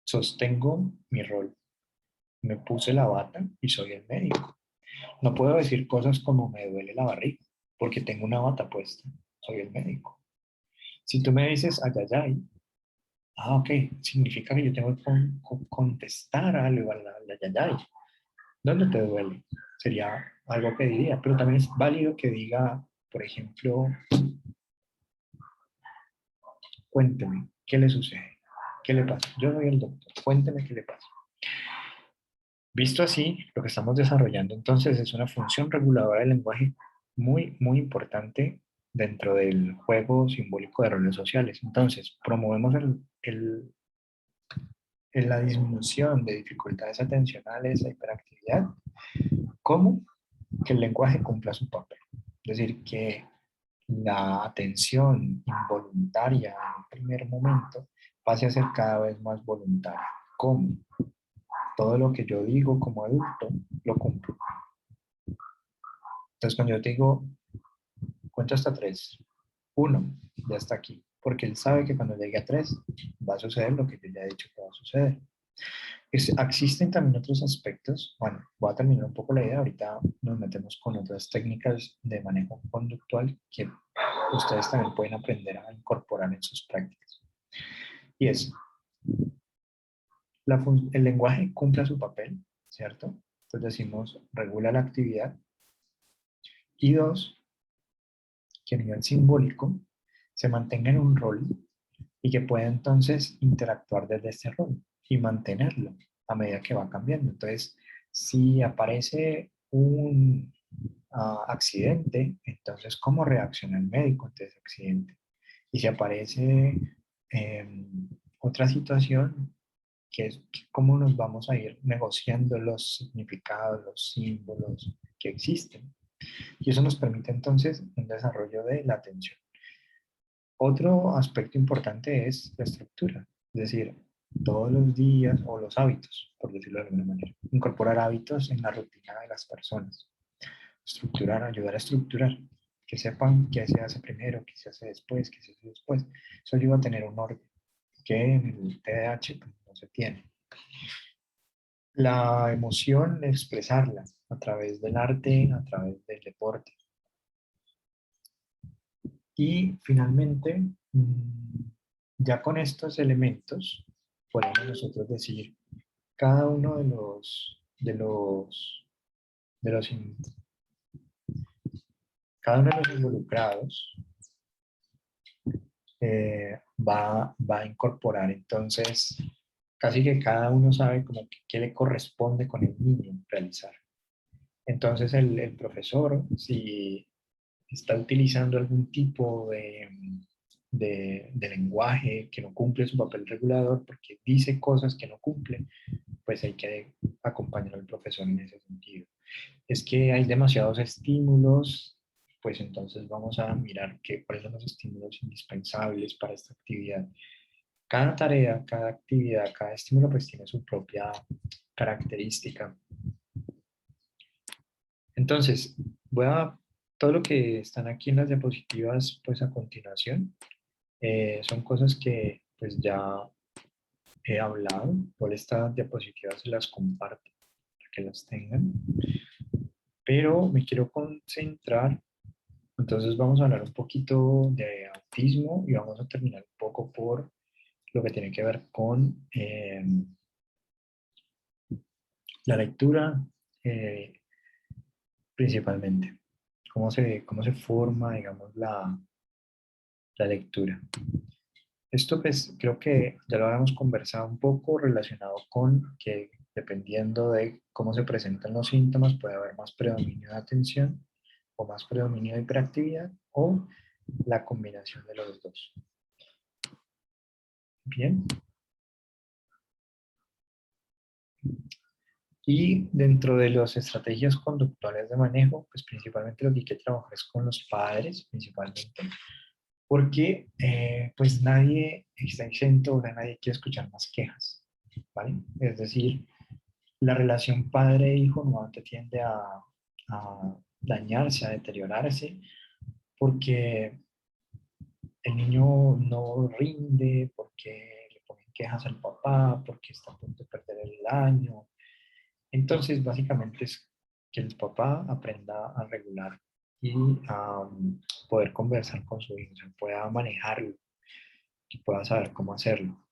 Speaker 1: Sostengo mi rol, me puse la bata y soy el médico. No puedo decir cosas como me duele la barriga, porque tengo una bata puesta, soy el médico. Si tú me dices ayayay, ok, significa que yo tengo que contestar algo al ayayay. ¿Dónde te duele? Sería algo que diría, pero también es válido que diga, por ejemplo, cuénteme, ¿qué le sucede? ¿Qué le pasa? Yo soy el doctor, cuénteme qué le pasa. Visto así, lo que estamos desarrollando entonces es una función reguladora del lenguaje muy importante dentro del juego simbólico de roles sociales. Entonces, promovemos en la disminución de dificultades atencionales e hiperactividad, como que el lenguaje cumpla su papel. Es decir, que la atención involuntaria en un primer momento pase a ser cada vez más voluntaria. ¿Cómo? Todo lo que yo digo como adulto lo cumplo. Entonces, cuando yo te digo, cuento hasta 3, 1, ya está aquí, porque él sabe que cuando llegue a 3 va a suceder lo que yo ya he dicho que va a suceder. Existen también otros aspectos, bueno, voy a terminar un poco la idea, ahorita nos metemos con otras técnicas de manejo conductual que ustedes también pueden aprender a incorporar en sus prácticas. Y es, el lenguaje cumple su papel, ¿cierto? Entonces decimos, regula la actividad. Y 2, que a nivel simbólico se mantenga en un rol y que pueda entonces interactuar desde este rol y mantenerlo a medida que va cambiando. Entonces, si aparece un accidente, entonces, ¿cómo reacciona el médico ante ese accidente? Y si aparece otra situación, que es cómo nos vamos a ir negociando los significados, los símbolos que existen. Y eso nos permite entonces un desarrollo de la atención. Otro aspecto importante es la estructura, es decir, todos los días o los hábitos, por decirlo de alguna manera. Incorporar hábitos en la rutina de las personas. Estructurar, ayudar a estructurar. Que sepan qué se hace primero, qué se hace después, qué se hace después. Eso ayuda a tener un orden que en el TDAH pues, no se tiene. La emoción, expresarla a través del arte, a través del deporte. Y finalmente, ya con estos elementos, podemos nosotros decir cada uno de los, cada uno de los involucrados va a incorporar entonces, casi que cada uno sabe como que qué le corresponde con el niño realizar. Entonces el profesor, si está utilizando algún tipo de lenguaje que no cumple su papel regulador porque dice cosas que no cumple, pues hay que acompañar al profesor en ese sentido. Es que hay demasiados estímulos, pues entonces vamos a mirar cuáles son los estímulos indispensables para esta actividad. Cada tarea, cada actividad, cada estímulo pues tiene su propia característica. Entonces, todo lo que están aquí en las diapositivas pues a continuación son cosas que pues ya he hablado. Por estas diapositivas se las comparto para que las tengan. Pero me quiero concentrar. Entonces vamos a hablar un poquito de autismo y vamos a terminar un poco por lo que tiene que ver con la lectura principalmente. Cómo se forma, digamos, la lectura. Esto pues creo que ya lo habíamos conversado un poco relacionado con que dependiendo de cómo se presentan los síntomas puede haber más predominio de atención o más predominio de hiperactividad o la combinación de los dos. Bien. Y dentro de las estrategias conductuales de manejo, pues principalmente lo que hay que trabajar es con los padres, principalmente, porque pues nadie está exento, o sea, nadie quiere escuchar más quejas, ¿vale? Es decir, la relación padre-hijo normalmente tiende a dañarse, a deteriorarse, porque el niño no rinde, porque le ponen quejas al papá, porque está a punto de perder el año. Entonces, básicamente es que el papá aprenda a regular y a poder conversar con su hijo, o sea, pueda manejarlo, que pueda saber cómo hacerlo.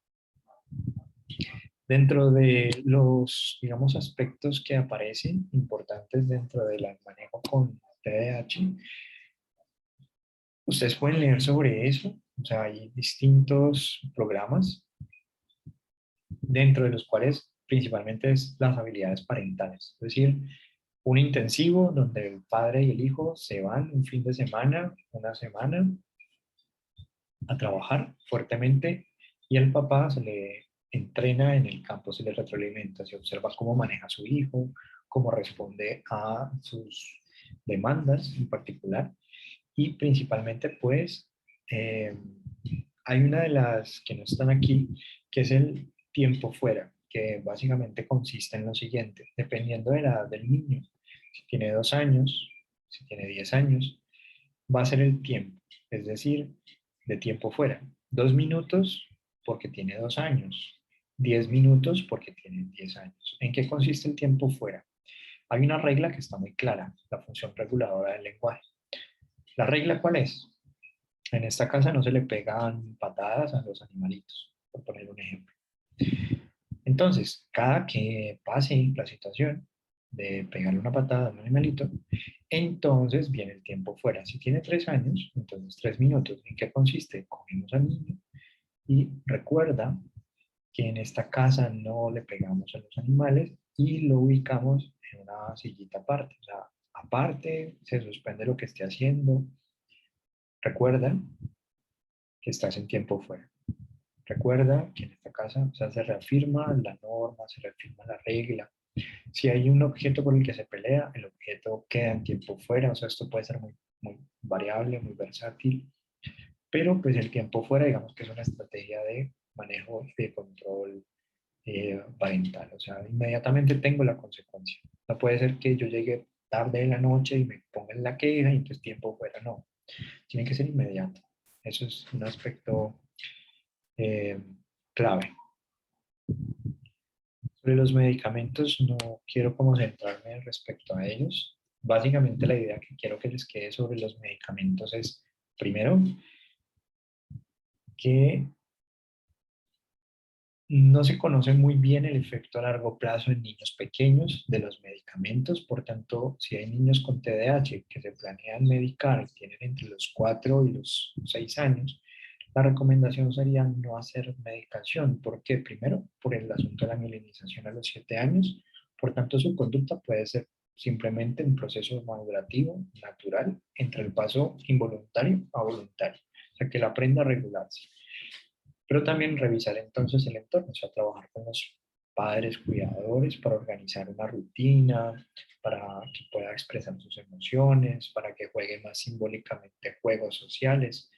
Speaker 1: Dentro de los, digamos, aspectos que aparecen importantes dentro del manejo con TDAH, ustedes pueden leer sobre eso, o sea, hay distintos programas dentro de los cuales principalmente es las habilidades parentales, es decir, un intensivo donde el padre y el hijo se van un fin de semana, una semana, a trabajar fuertemente y al papá se le entrena en el campo, se le retroalimenta, se observa cómo maneja a su hijo, cómo responde a sus demandas en particular y principalmente pues eh, hay una de las que no están aquí que es el tiempo fuera, que básicamente consiste en lo siguiente, dependiendo de la edad del niño, si tiene 2 años, si tiene 10 años, va a ser el tiempo, es decir, de tiempo fuera. 2 minutos porque tiene 2 años, 10 minutos porque tiene 10 años. ¿En qué consiste el tiempo fuera? Hay una regla que está muy clara, la función reguladora del lenguaje. ¿La regla cuál es? En esta casa no se le pegan patadas a los animalitos, por poner un ejemplo. Entonces, cada que pase la situación de pegarle una patada a un animalito, entonces viene el tiempo fuera. Si tiene 3 años, entonces 3 minutos. ¿En qué consiste? Cogemos al niño y recuerda que en esta casa no le pegamos a los animales y lo ubicamos en una sillita aparte. O sea, aparte, se suspende lo que esté haciendo. Recuerda que estás en tiempo fuera. Recuerda que en esta casa, o sea, se reafirma la norma, se reafirma la regla. Si hay un objeto por el que se pelea, el objeto queda en tiempo fuera, o sea, esto puede ser muy, muy variable, muy versátil, pero pues el tiempo fuera, digamos que es una estrategia de manejo y de control parental, o sea, inmediatamente tengo la consecuencia. No puede ser que yo llegue tarde de la noche y me ponga en la queja y entonces tiempo fuera, no, tiene que ser inmediato. Eso es un aspecto eh, clave. Sobre los medicamentos no quiero como centrarme respecto a ellos. Básicamente la idea que quiero que les quede sobre los medicamentos es, primero, que no se conoce muy bien el efecto a largo plazo en niños pequeños de los medicamentos, por tanto, si hay niños con TDAH que se planean medicar y tienen entre los 4 y los 6 años, la recomendación sería no hacer medicación. ¿Por qué? Primero, por el asunto de la mielinización a los 7 años, por tanto, su conducta puede ser simplemente un proceso madurativo, natural, entre el paso involuntario a voluntario, o sea, que él aprenda a regularse. Pero también revisar entonces el entorno, o sea, trabajar con los padres cuidadores para organizar una rutina, para que pueda expresar sus emociones, para que juegue más simbólicamente juegos sociales,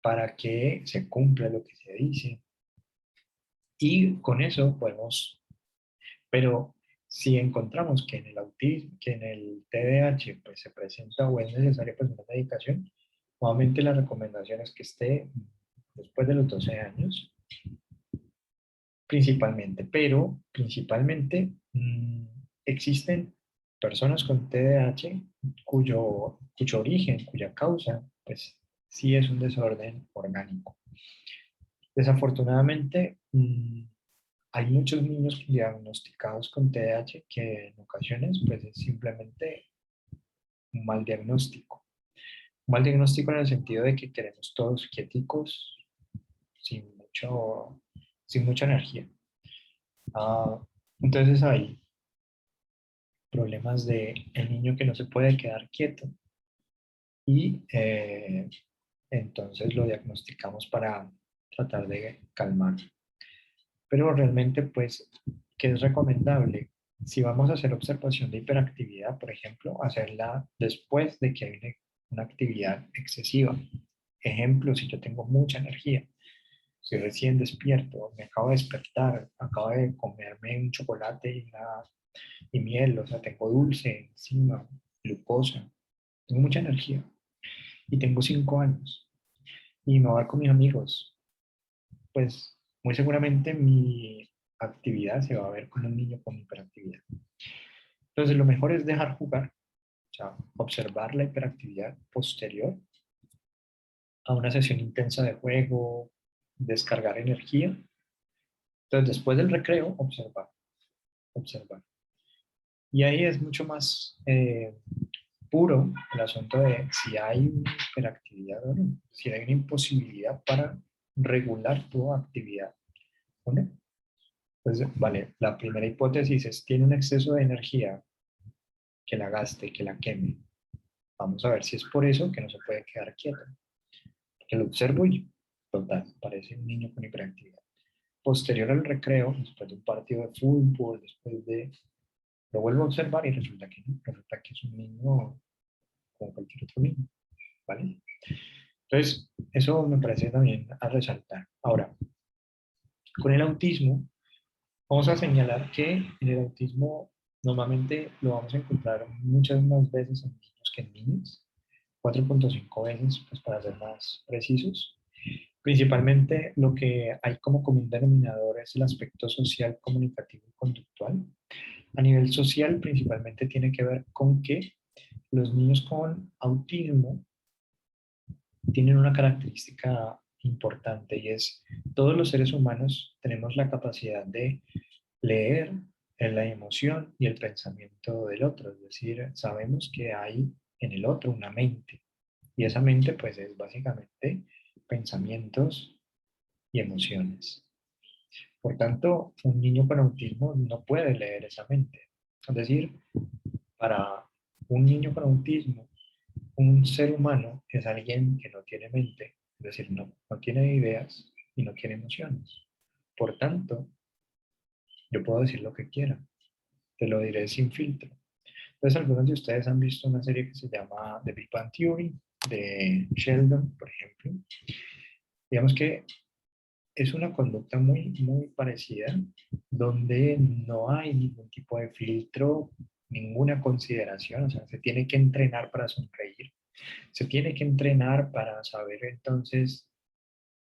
Speaker 1: para que se cumpla lo que se dice. Y con eso podemos, pero si encontramos que en el autismo, que en el TDAH pues se presenta o es necesaria pues una medicación, nuevamente la recomendación es que esté después de los 12 años principalmente, pero principalmente existen personas con TDAH cuyo origen, cuya causa, pues sí es un desorden orgánico. Desafortunadamente, hay muchos niños diagnosticados con TDAH que en ocasiones pues es simplemente un mal diagnóstico. Un mal diagnóstico en el sentido de que queremos todos quieticos, sin, mucho, sin mucha energía. Ah, entonces hay problemas de el niño que no se puede quedar quieto y entonces lo diagnosticamos para tratar de calmar. Pero realmente, pues, ¿qué es recomendable? Si vamos a hacer observación de hiperactividad, por ejemplo, hacerla después de que hay una actividad excesiva. Ejemplo, si yo tengo mucha energía, estoy recién despierto, me acabo de despertar, acabo de comerme un chocolate y miel, o sea, tengo dulce encima, glucosa, tengo mucha energía y tengo 5 años y me voy a ver con mis amigos, pues muy seguramente mi actividad se va a ver con un niño con hiperactividad. Entonces, lo mejor es dejar jugar, o sea, observar la hiperactividad posterior a una sesión intensa de juego, descargar energía. Entonces, después del recreo, observar, observar. Y ahí es mucho más puro el asunto de si hay una hiperactividad o no, si hay una imposibilidad para regular tu actividad o no. Entonces, vale, la primera hipótesis es, tiene un exceso de energía, que la gaste, que la queme. Vamos a ver si es por eso que no se puede quedar quieto. Que lo observo y, total, parece un niño con hiperactividad. posterior al recreo, después de un partido de fútbol, lo vuelvo a observar y resulta que es un niño como cualquier otro niño, ¿vale? Entonces, eso me parece también a resaltar. Ahora, con el autismo, vamos a señalar que en el autismo normalmente lo vamos a encontrar muchas más veces en niños que en niñas, 4.5 veces, pues para ser más precisos. Principalmente lo que hay como común denominador es el aspecto social, comunicativo y conductual. A nivel social, principalmente tiene que ver con que los niños con autismo tienen una característica importante y es todos los seres humanos tenemos la capacidad de leer en la emoción y el pensamiento del otro, es decir, sabemos que hay en el otro una mente y esa mente pues es básicamente pensamientos y emociones. Por tanto, un niño con autismo no puede leer esa mente. Es decir, para un niño con autismo, un ser humano es alguien que no tiene mente, es decir, no tiene ideas y no tiene emociones. Por tanto, yo puedo decir lo que quiera, te lo diré sin filtro. Entonces, algunos de ustedes han visto una serie que se llama The Big Bang Theory, de Sheldon, por ejemplo. Digamos que es una conducta muy parecida, donde no hay ningún tipo de filtro, ninguna consideración, o sea, se tiene que entrenar para sonreír, se tiene que entrenar para saber entonces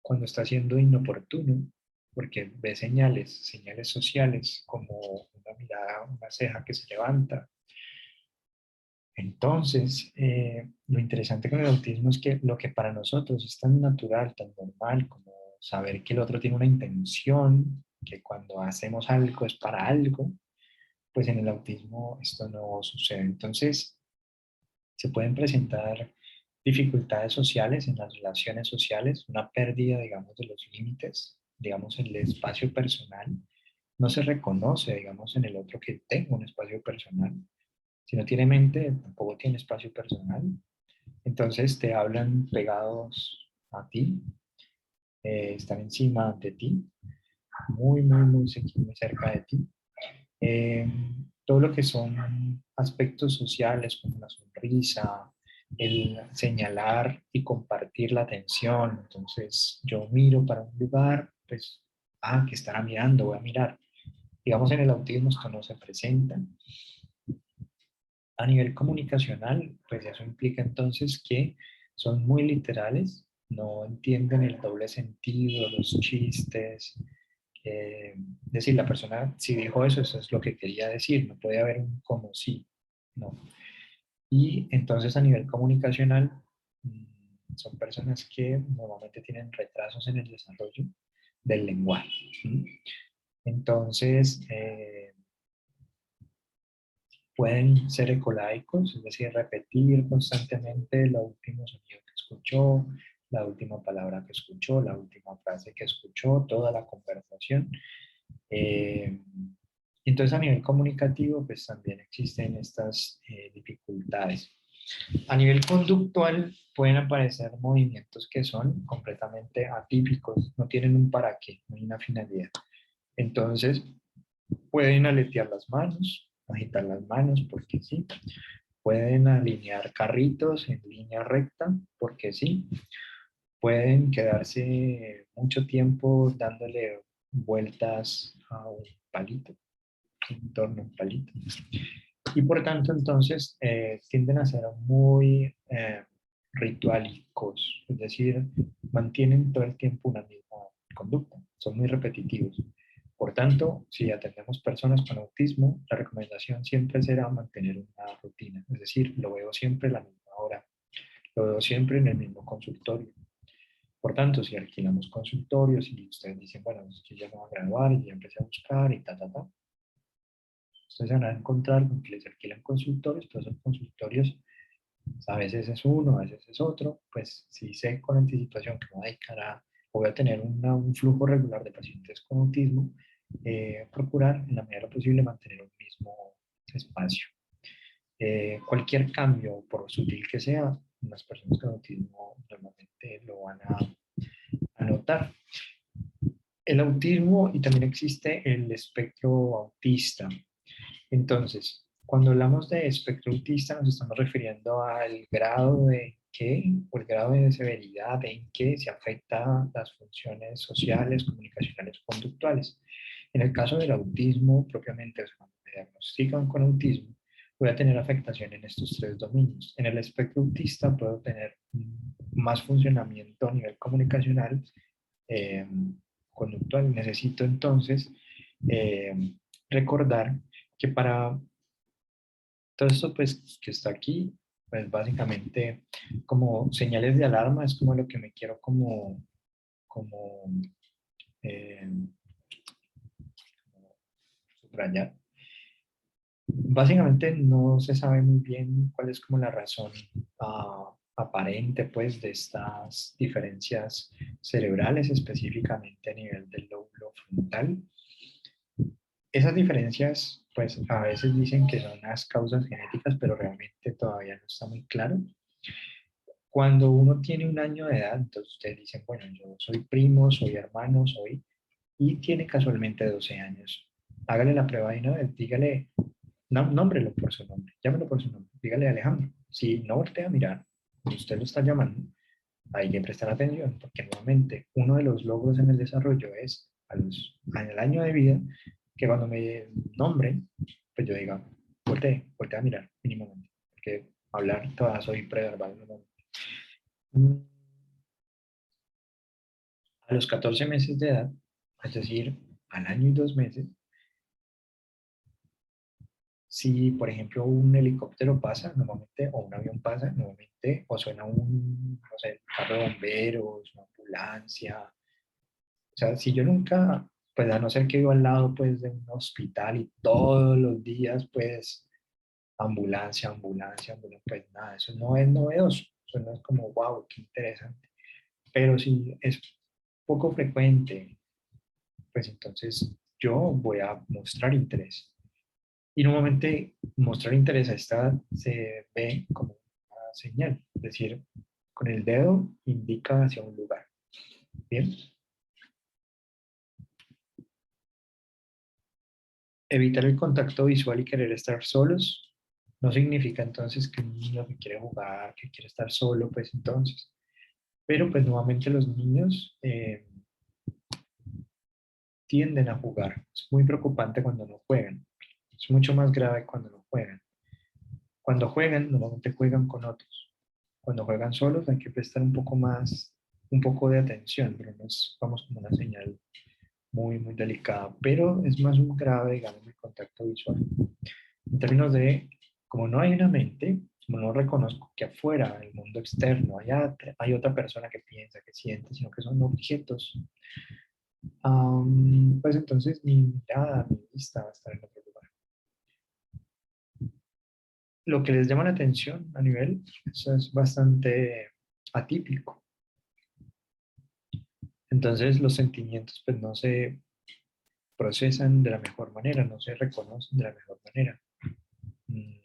Speaker 1: cuando está siendo inoportuno, porque ve señales sociales como una mirada, una ceja que se levanta. Entonces, lo interesante con el autismo es que lo que para nosotros es tan natural, tan normal, como saber que el otro tiene una intención, que cuando hacemos algo es para algo, pues en el autismo esto no sucede. Entonces, se pueden presentar dificultades sociales en las relaciones sociales, una pérdida, digamos, de los límites, digamos, el espacio personal. No se reconoce, digamos, en el otro que tenga un espacio personal. Si no tiene mente, tampoco tiene espacio personal. Entonces te hablan pegados a ti, están encima de ti, muy cerca de ti. Eh, Todo lo que son aspectos sociales como la sonrisa, el señalar y compartir la atención. Entonces yo miro para un lugar, pues, que estará mirando, voy a mirar. Digamos, en el autismo esto no se presenta. A nivel comunicacional, pues eso implica entonces que son muy literales, no entienden el doble sentido, los chistes. Es decir, la persona si dijo eso, eso es lo que quería decir, no puede haber un como sí, no. Y entonces a nivel comunicacional, son personas que normalmente tienen retrasos en el desarrollo del lenguaje. ¿Sí? Entonces, pueden ser ecolaicos, es decir, repetir constantemente el último sonido que escuchó, la última palabra que escuchó, la última frase que escuchó, toda la conversación. Eh, entonces, a nivel comunicativo, pues también existen estas dificultades. A nivel conductual, pueden aparecer movimientos que son completamente atípicos, no tienen un para qué, no hay una finalidad. Entonces, pueden aletear las manos, agitar las manos porque sí. Pueden alinear carritos en línea recta porque sí. Pueden quedarse mucho tiempo dándole vueltas a un palito, en torno a un palito. Y por tanto, entonces, tienden a ser muy ritualicos, es decir, mantienen todo el tiempo una misma conducta, son muy repetitivos. Por tanto, si atendemos personas con autismo, la recomendación siempre será mantener una rutina, es decir, lo veo siempre a la misma hora, lo veo siempre en el mismo consultorio. Por tanto, si alquilamos consultorios y ustedes dicen, bueno, es que ya me voy a graduar y ya empecé a buscar y ustedes se van a encontrar con que les alquilan consultorios, pero esos consultorios a veces es uno, a veces es otro, pues si sé con anticipación que me voy a dedicar o voy a tener un flujo regular de pacientes con autismo, procurar en la medida de lo posible mantener un mismo espacio. Cualquier cambio, por sutil que sea, las personas con autismo normalmente lo van a notar. el autismo y también existe el espectro autista. Entonces, cuando hablamos de espectro autista nos estamos refiriendo al grado de qué o el grado de severidad en que se afecta las funciones sociales, comunicacionales o conductuales. En el caso del autismo propiamente, o sea, cuando me diagnostican con autismo, voy a tener afectación en estos tres dominios. En el espectro autista puedo tener más funcionamiento a nivel comunicacional, eh, conductual. Necesito entonces eh, recordar que para todo esto pues que está aquí, pues básicamente como señales de alarma es como lo que me quiero como eh, subrayar. Básicamente no se sabe muy bien cuál es como la razón aparente pues de estas diferencias cerebrales, específicamente a nivel del lóbulo frontal. Esas diferencias pues a veces dicen que son las causas genéticas, pero realmente todavía no está muy claro. Cuando uno tiene un año de edad, entonces ustedes dicen, bueno, yo soy primo, soy hermano, soy, y tiene casualmente 12 años. Hágale la prueba de una vez, dígale, no, nómbrelo por su nombre, llámelo por su nombre, dígale Alejandro. Si no voltea a mirar, cuando usted lo está llamando, hay que prestar atención, porque nuevamente uno de los logros en el desarrollo es en el año de vida, que cuando me nombren, pues yo diga, voltee a mirar mínimamente, porque hablar todavía soy preverbal. A los 14 meses de edad, es decir, al año y 2 meses, si por ejemplo un helicóptero pasa normalmente, o un avión pasa normalmente, o suena un, no sé, carro de bomberos, una ambulancia, o sea, si yo nunca, pues a no ser que vivo al lado pues de un hospital y todos los días pues ambulancia, ambulancia, ambulancia, pues nada, eso no es novedoso, eso no es como, wow, qué interesante, pero si es poco frecuente, pues entonces yo voy a mostrar interés. Y normalmente mostrar interés a esta edad se ve como una señal, es decir, con el dedo indica hacia un lugar. Bien, evitar el contacto visual y querer estar solos no significa entonces que un niño que quiere jugar, que quiere estar solo, pues entonces. Pero pues nuevamente los niños tienden a jugar. Es muy preocupante cuando no juegan. Es mucho más grave cuando no juegan. Cuando juegan, normalmente juegan con otros. Cuando juegan solos hay que prestar un poco más, un poco de atención, pero no es, vamos, como una señal muy, muy delicada, pero es más un grave, digamos, el contacto visual. En términos de, como no hay una mente, como no reconozco que afuera, en el mundo externo, hay otra persona que piensa, que siente, sino que son objetos, pues entonces mi mirada, mi vista va a estar en otro lugar. Lo que les llama la atención a nivel, eso es bastante atípico. Entonces los sentimientos pues no se procesan de la mejor manera, no se reconocen de la mejor manera. Mm,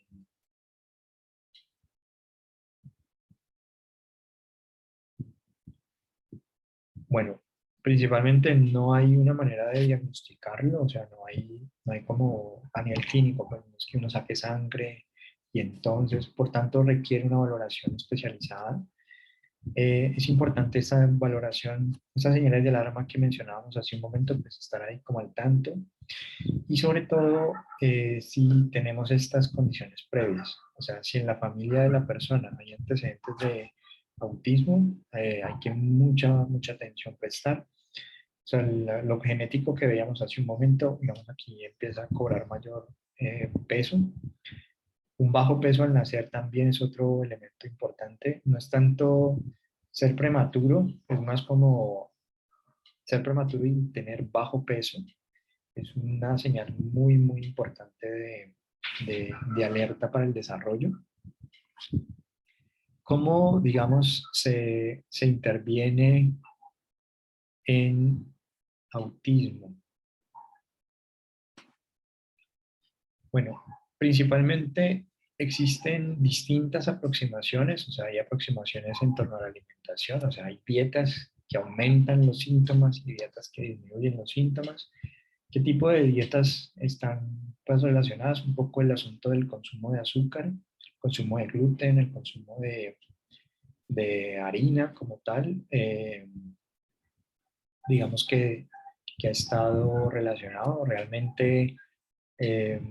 Speaker 1: Bueno, principalmente no hay una manera de diagnosticarlo, o sea, no hay como a nivel clínico, pues no es que uno saque sangre y entonces, por tanto, requiere una valoración especializada. Es importante esta valoración, estas señales de alarma que mencionábamos hace un momento, pues estar ahí como al tanto y sobre todo si tenemos estas condiciones previas, o sea, si en la familia de la persona hay antecedentes de autismo, hay que mucha atención prestar. O sea, lo genético que veíamos hace un momento, digamos, aquí empieza a cobrar mayor peso. Un bajo peso al nacer también es otro elemento importante. No es tanto ser prematuro, es más como ser prematuro y tener bajo peso. Es una señal muy, muy importante de alerta para el desarrollo. ¿Cómo, digamos, se interviene en autismo? Bueno, principalmente existen distintas aproximaciones, o sea, hay aproximaciones en torno a la alimentación, o sea, hay dietas que aumentan los síntomas y dietas que disminuyen los síntomas. ¿Qué tipo de dietas están pues, relacionadas? Un poco el asunto del consumo de azúcar, el consumo de gluten, el consumo de harina como tal. Digamos que ha estado relacionado. Realmente, eh,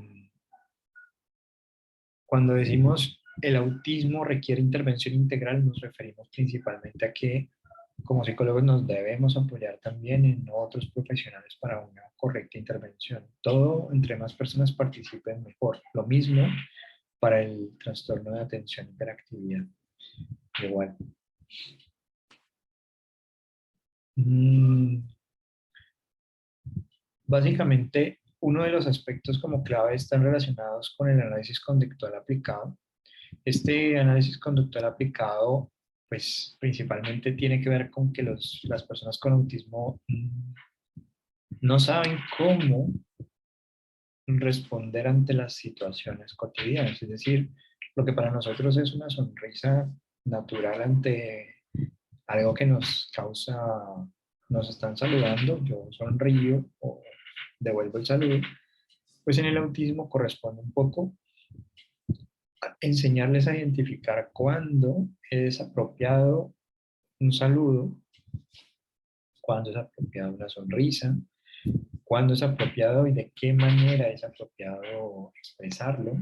Speaker 1: cuando decimos el autismo requiere intervención integral, nos referimos principalmente a que como psicólogos nos debemos apoyar también en otros profesionales para una correcta intervención. Todo, entre más personas participen, mejor. Lo mismo para el trastorno de atención e hiperactividad. Igual. Mm, Básicamente, uno de los aspectos como clave están relacionados con el análisis conductual aplicado. Este análisis conductual aplicado, pues principalmente tiene que ver con que las personas con autismo no saben cómo responder ante las situaciones cotidianas. Es decir, lo que para nosotros es una sonrisa natural ante algo que nos causa, nos están saludando, yo sonrío o devuelvo el saludo, pues en el autismo corresponde un poco a enseñarles a identificar cuándo es apropiado un saludo, cuándo es apropiado una sonrisa, cuándo es apropiado y de qué manera es apropiado expresarlo,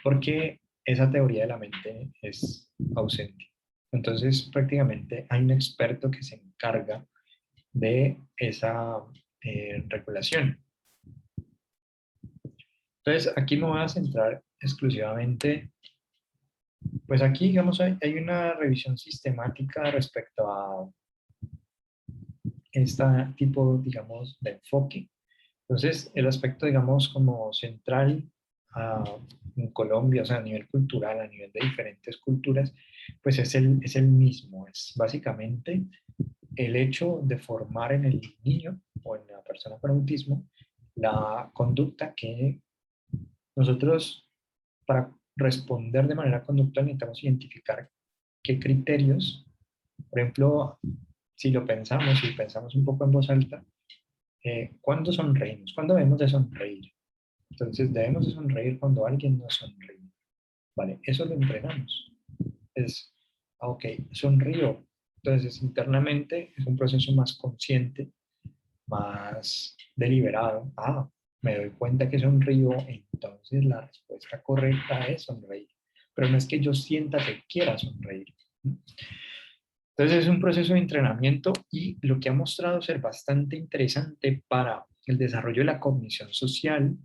Speaker 1: porque esa teoría de la mente es ausente. Entonces, prácticamente hay un experto que se encarga de esa regulación. Entonces, aquí me voy a centrar exclusivamente, pues aquí, digamos, hay una revisión sistemática respecto a este tipo, digamos, de enfoque. Entonces, el aspecto, digamos, como central en Colombia, o sea, a nivel cultural, a nivel de diferentes culturas, pues es el mismo. Es básicamente el hecho de formar en el niño o en la persona con autismo la conducta que nosotros, para responder de manera conductual, necesitamos identificar qué criterios, por ejemplo, si lo pensamos, si pensamos un poco en voz alta, ¿cuándo sonreímos? ¿Cuándo debemos de sonreír? Entonces, debemos de sonreír cuando alguien nos sonríe. Vale, eso lo entrenamos. Es, ok, sonrío. Entonces, internamente es un proceso más consciente, más deliberado. Me doy cuenta que sonrío, entonces la respuesta correcta es sonreír. Pero no es que yo sienta que quiera sonreír. Entonces es un proceso de entrenamiento y lo que ha mostrado ser bastante interesante para el desarrollo de la cognición social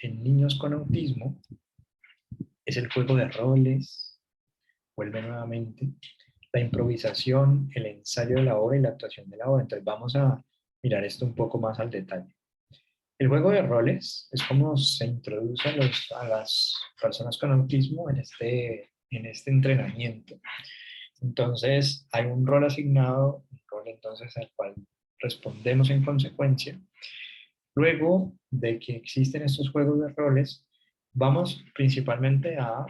Speaker 1: en niños con autismo es el juego de roles, vuelve nuevamente, la improvisación, el ensayo de la obra y la actuación de la obra. Entonces vamos a mirar esto un poco más al detalle. El juego de roles es como se introduce a las personas con autismo en este entrenamiento. Entonces, hay un rol asignado, un rol entonces al cual respondemos en consecuencia. Luego de que existen estos juegos de roles, vamos principalmente a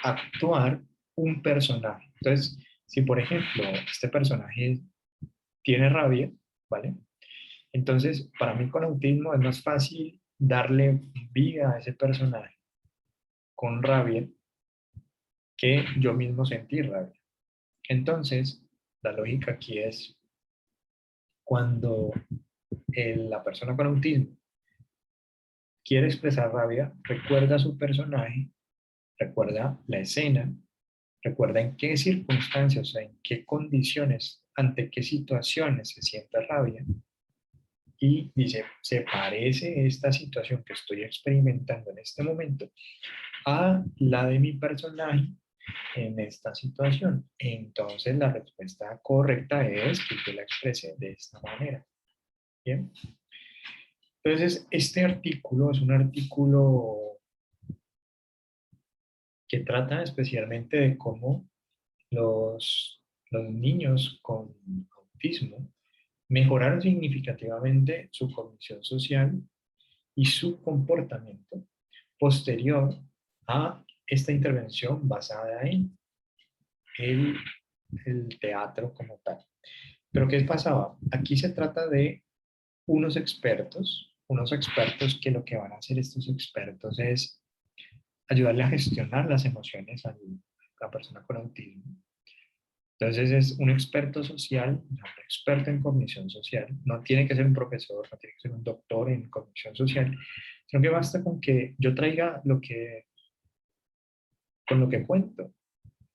Speaker 1: actuar un personaje. Entonces, si por ejemplo este personaje tiene rabia, ¿vale? Entonces, para mí con autismo es más fácil darle vida a ese personaje con rabia que yo mismo sentir rabia. Entonces, la lógica aquí es cuando la persona con autismo quiere expresar rabia, recuerda a su personaje, recuerda la escena, recuerda en qué circunstancias, o sea, en qué condiciones, ante qué situaciones se siente rabia y dice, se parece esta situación que estoy experimentando en este momento a la de mi personaje en esta situación. Entonces la respuesta correcta es que yo la exprese de esta manera. Bien. Entonces, este artículo es un artículo que trata especialmente de cómo los niños con autismo mejoraron significativamente su cognición social y su comportamiento posterior a esta intervención basada en el el teatro como tal. Pero ¿qué pasaba? Aquí se trata de unos expertos que lo que van a hacer estos expertos es ayudarle a gestionar las emociones a la persona con autismo. Entonces es un experto social, un experto en cognición social. No tiene que ser un profesor, no tiene que ser un doctor en cognición social, sino que basta con que yo traiga con lo que cuento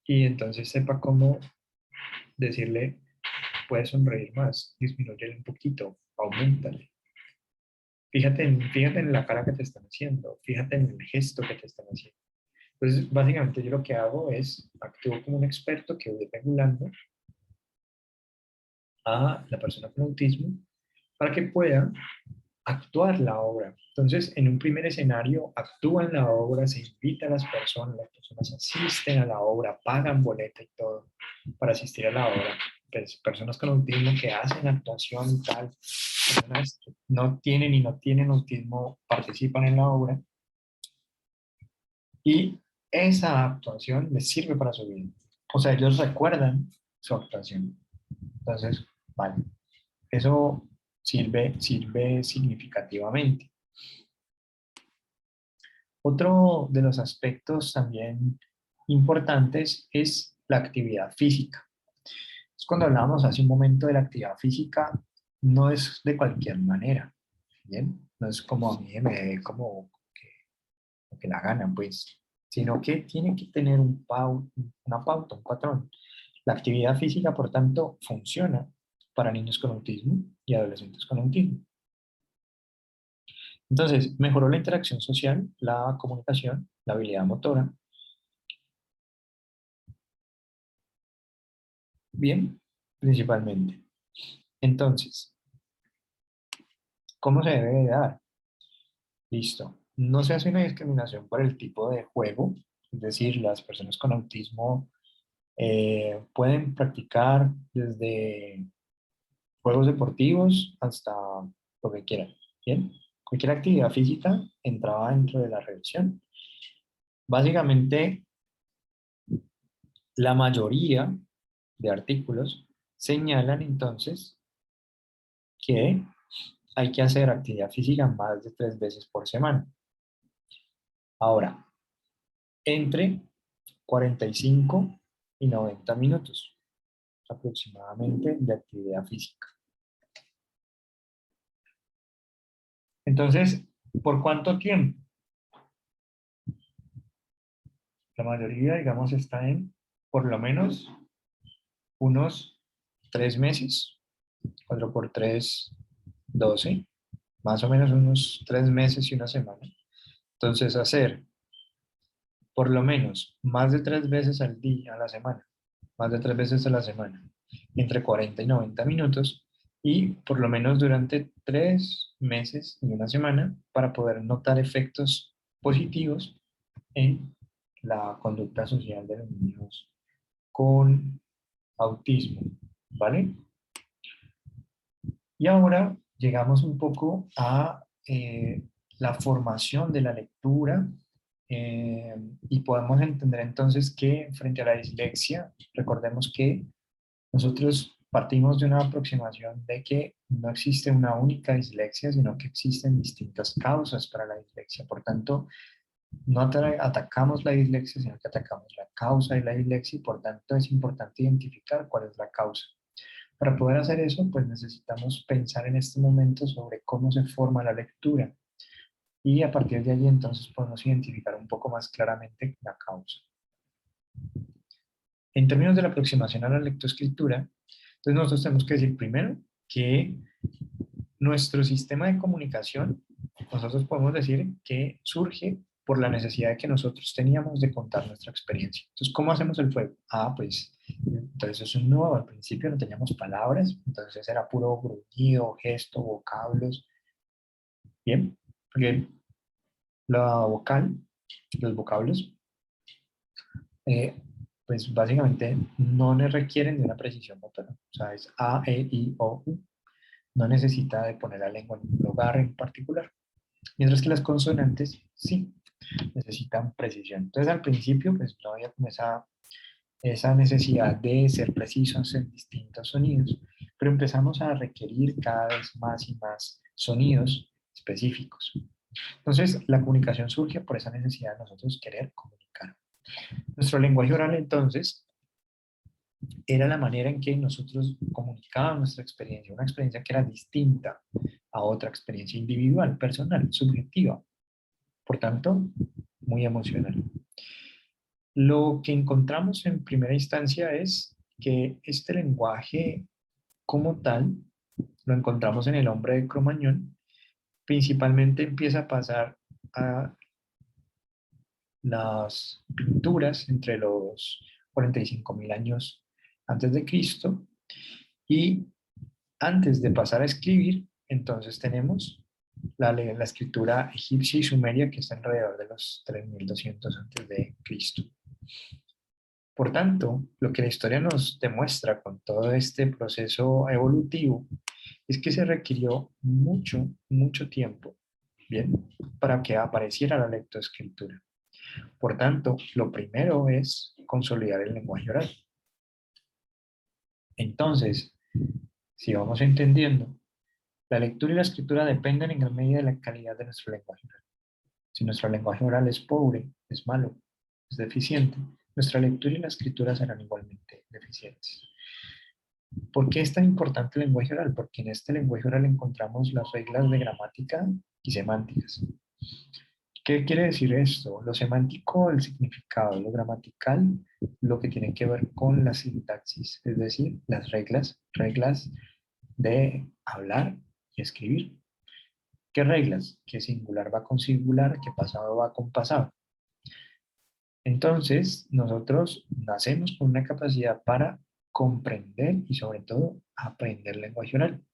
Speaker 1: y entonces sepa cómo decirle, puedes sonreír más, disminuye un poquito, aumentale. Fíjate en la cara que te están haciendo, fíjate en el gesto que te están haciendo. Entonces, básicamente yo lo que hago es, actúo como un experto que voy regulando a la persona con autismo para que pueda actuar la obra. Entonces, en un primer escenario, actúan la obra, se invita a las personas asisten a la obra, pagan boleta y todo para asistir a la obra. Pues, personas con autismo que hacen actuación y tal, personas que no tienen y no tienen autismo participan en la obra y esa actuación les sirve para su vida. O sea, ellos recuerdan su actuación. Entonces, vale, eso sirve significativamente. Otro de los aspectos también importantes es la actividad física. Es cuando hablábamos hace un momento de la actividad física, no es de cualquier manera, ¿bien? No es como a mí me dé como que la gana, pues, sino que tiene que tener una pauta, un patrón. La actividad física, por tanto, funciona para niños con autismo y adolescentes con autismo. Entonces, mejoró la interacción social, la comunicación, la habilidad motora. Bien, principalmente. Entonces, ¿cómo se debe de dar? Listo. No se hace una discriminación por el tipo de juego, es decir, las personas con autismo pueden practicar desde juegos deportivos hasta lo que quieran. Bien, cualquier actividad física entraba dentro de la revisión. Básicamente, la mayoría de artículos señalan entonces que hay que hacer actividad física más de 3 veces por semana. Ahora, entre 45 y 90 minutos aproximadamente de actividad física. Entonces, ¿por cuánto tiempo? La mayoría, digamos, está en por lo menos unos 3 meses, 4 por 3, 12, más o menos unos 3 meses y una semana. Entonces, hacer por lo menos más de 3 veces al día, a la semana, más de 3 veces a la semana, entre 40 y 90 minutos, y por lo menos durante 3 meses y una semana para poder notar efectos positivos en la conducta social de los niños con autismo, ¿vale? Y ahora llegamos un poco a la formación de la lectura y podemos entender entonces que frente a la dislexia, recordemos que nosotros partimos de una aproximación de que no existe una única dislexia, sino que existen distintas causas para la dislexia. Por tanto, no atacamos la dislexia, sino que atacamos la causa de la dislexia y por tanto es importante identificar cuál es la causa. Para poder hacer eso, pues necesitamos pensar en este momento sobre cómo se forma la lectura y a partir de allí entonces podemos identificar un poco más claramente la causa. En términos de la aproximación a la lectoescritura, entonces nosotros tenemos que decir primero que nuestro sistema de comunicación, nosotros podemos decir que surge por la necesidad que nosotros teníamos de contar nuestra experiencia. Entonces, ¿cómo hacemos el fuego? Pues, entonces es un nuevo, al principio no teníamos palabras, entonces era puro gruñido, gesto, vocablos, ¿bien? Porque la vocal, los vocablos, eh, pues básicamente no le requieren de una precisión motora, o sea, es A, E, I, O, U, no necesita de poner la lengua en un lugar en particular. Mientras que las consonantes sí necesitan precisión. Entonces al principio pues no había como esa necesidad de ser precisos en distintos sonidos, pero empezamos a requerir cada vez más y más sonidos específicos. Entonces, la comunicación surge por esa necesidad de nosotros querer comunicar. Nuestro lenguaje oral, entonces, era la manera en que nosotros comunicábamos nuestra experiencia, una experiencia que era distinta a otra experiencia individual, personal, subjetiva, por tanto, muy emocional. Lo que encontramos en primera instancia es que este lenguaje como tal lo encontramos en el hombre de Cromañón, principalmente empieza a pasar a las pinturas entre los 45.000 años antes de Cristo y antes de pasar a escribir, entonces tenemos la escritura egipcia y sumeria que está alrededor de los 3200 antes de Cristo. Por tanto, lo que la historia nos demuestra con todo este proceso evolutivo es que se requirió mucho, mucho tiempo, ¿bien? Para que apareciera la lectoescritura. Por tanto, lo primero es consolidar el lenguaje oral. Entonces, si vamos entendiendo, la lectura y la escritura dependen en gran medida de la calidad de nuestro lenguaje oral. Si nuestro lenguaje oral es pobre, es malo, es deficiente, nuestra lectura y la escritura serán igualmente deficientes. ¿Por qué es tan importante el lenguaje oral? Porque en este lenguaje oral encontramos las reglas de gramática y semánticas. ¿Qué quiere decir esto? Lo semántico, el significado, lo gramatical, lo que tiene que ver con la sintaxis, es decir, las reglas de hablar y escribir. ¿Qué reglas? Que singular va con singular, que pasado va con pasado. Entonces, nosotros nacemos con una capacidad para comprender y sobre todo aprender lenguaje oral.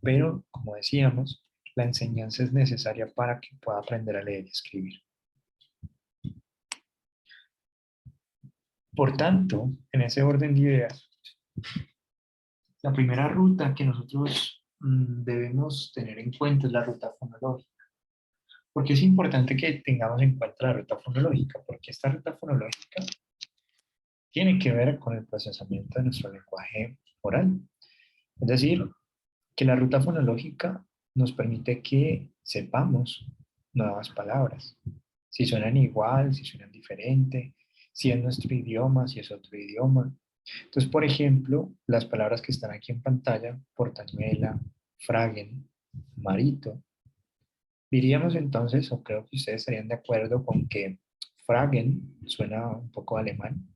Speaker 1: Pero, como decíamos, la enseñanza es necesaria para que pueda aprender a leer y escribir. Por tanto, en ese orden de ideas, la primera ruta que nosotros debemos tener en cuenta es la ruta fonológica. ¿Por qué es importante que tengamos en cuenta la ruta fonológica? Porque esta ruta fonológica tiene que ver con el procesamiento de nuestro lenguaje oral. Es decir, que la ruta fonológica nos permite que sepamos nuevas palabras. Si suenan igual, si suenan diferente, si es nuestro idioma, si es otro idioma. Entonces, por ejemplo, las palabras que están aquí en pantalla, portañuela, fragen, marito, diríamos entonces, o creo que ustedes estarían de acuerdo con que fragen suena un poco alemán,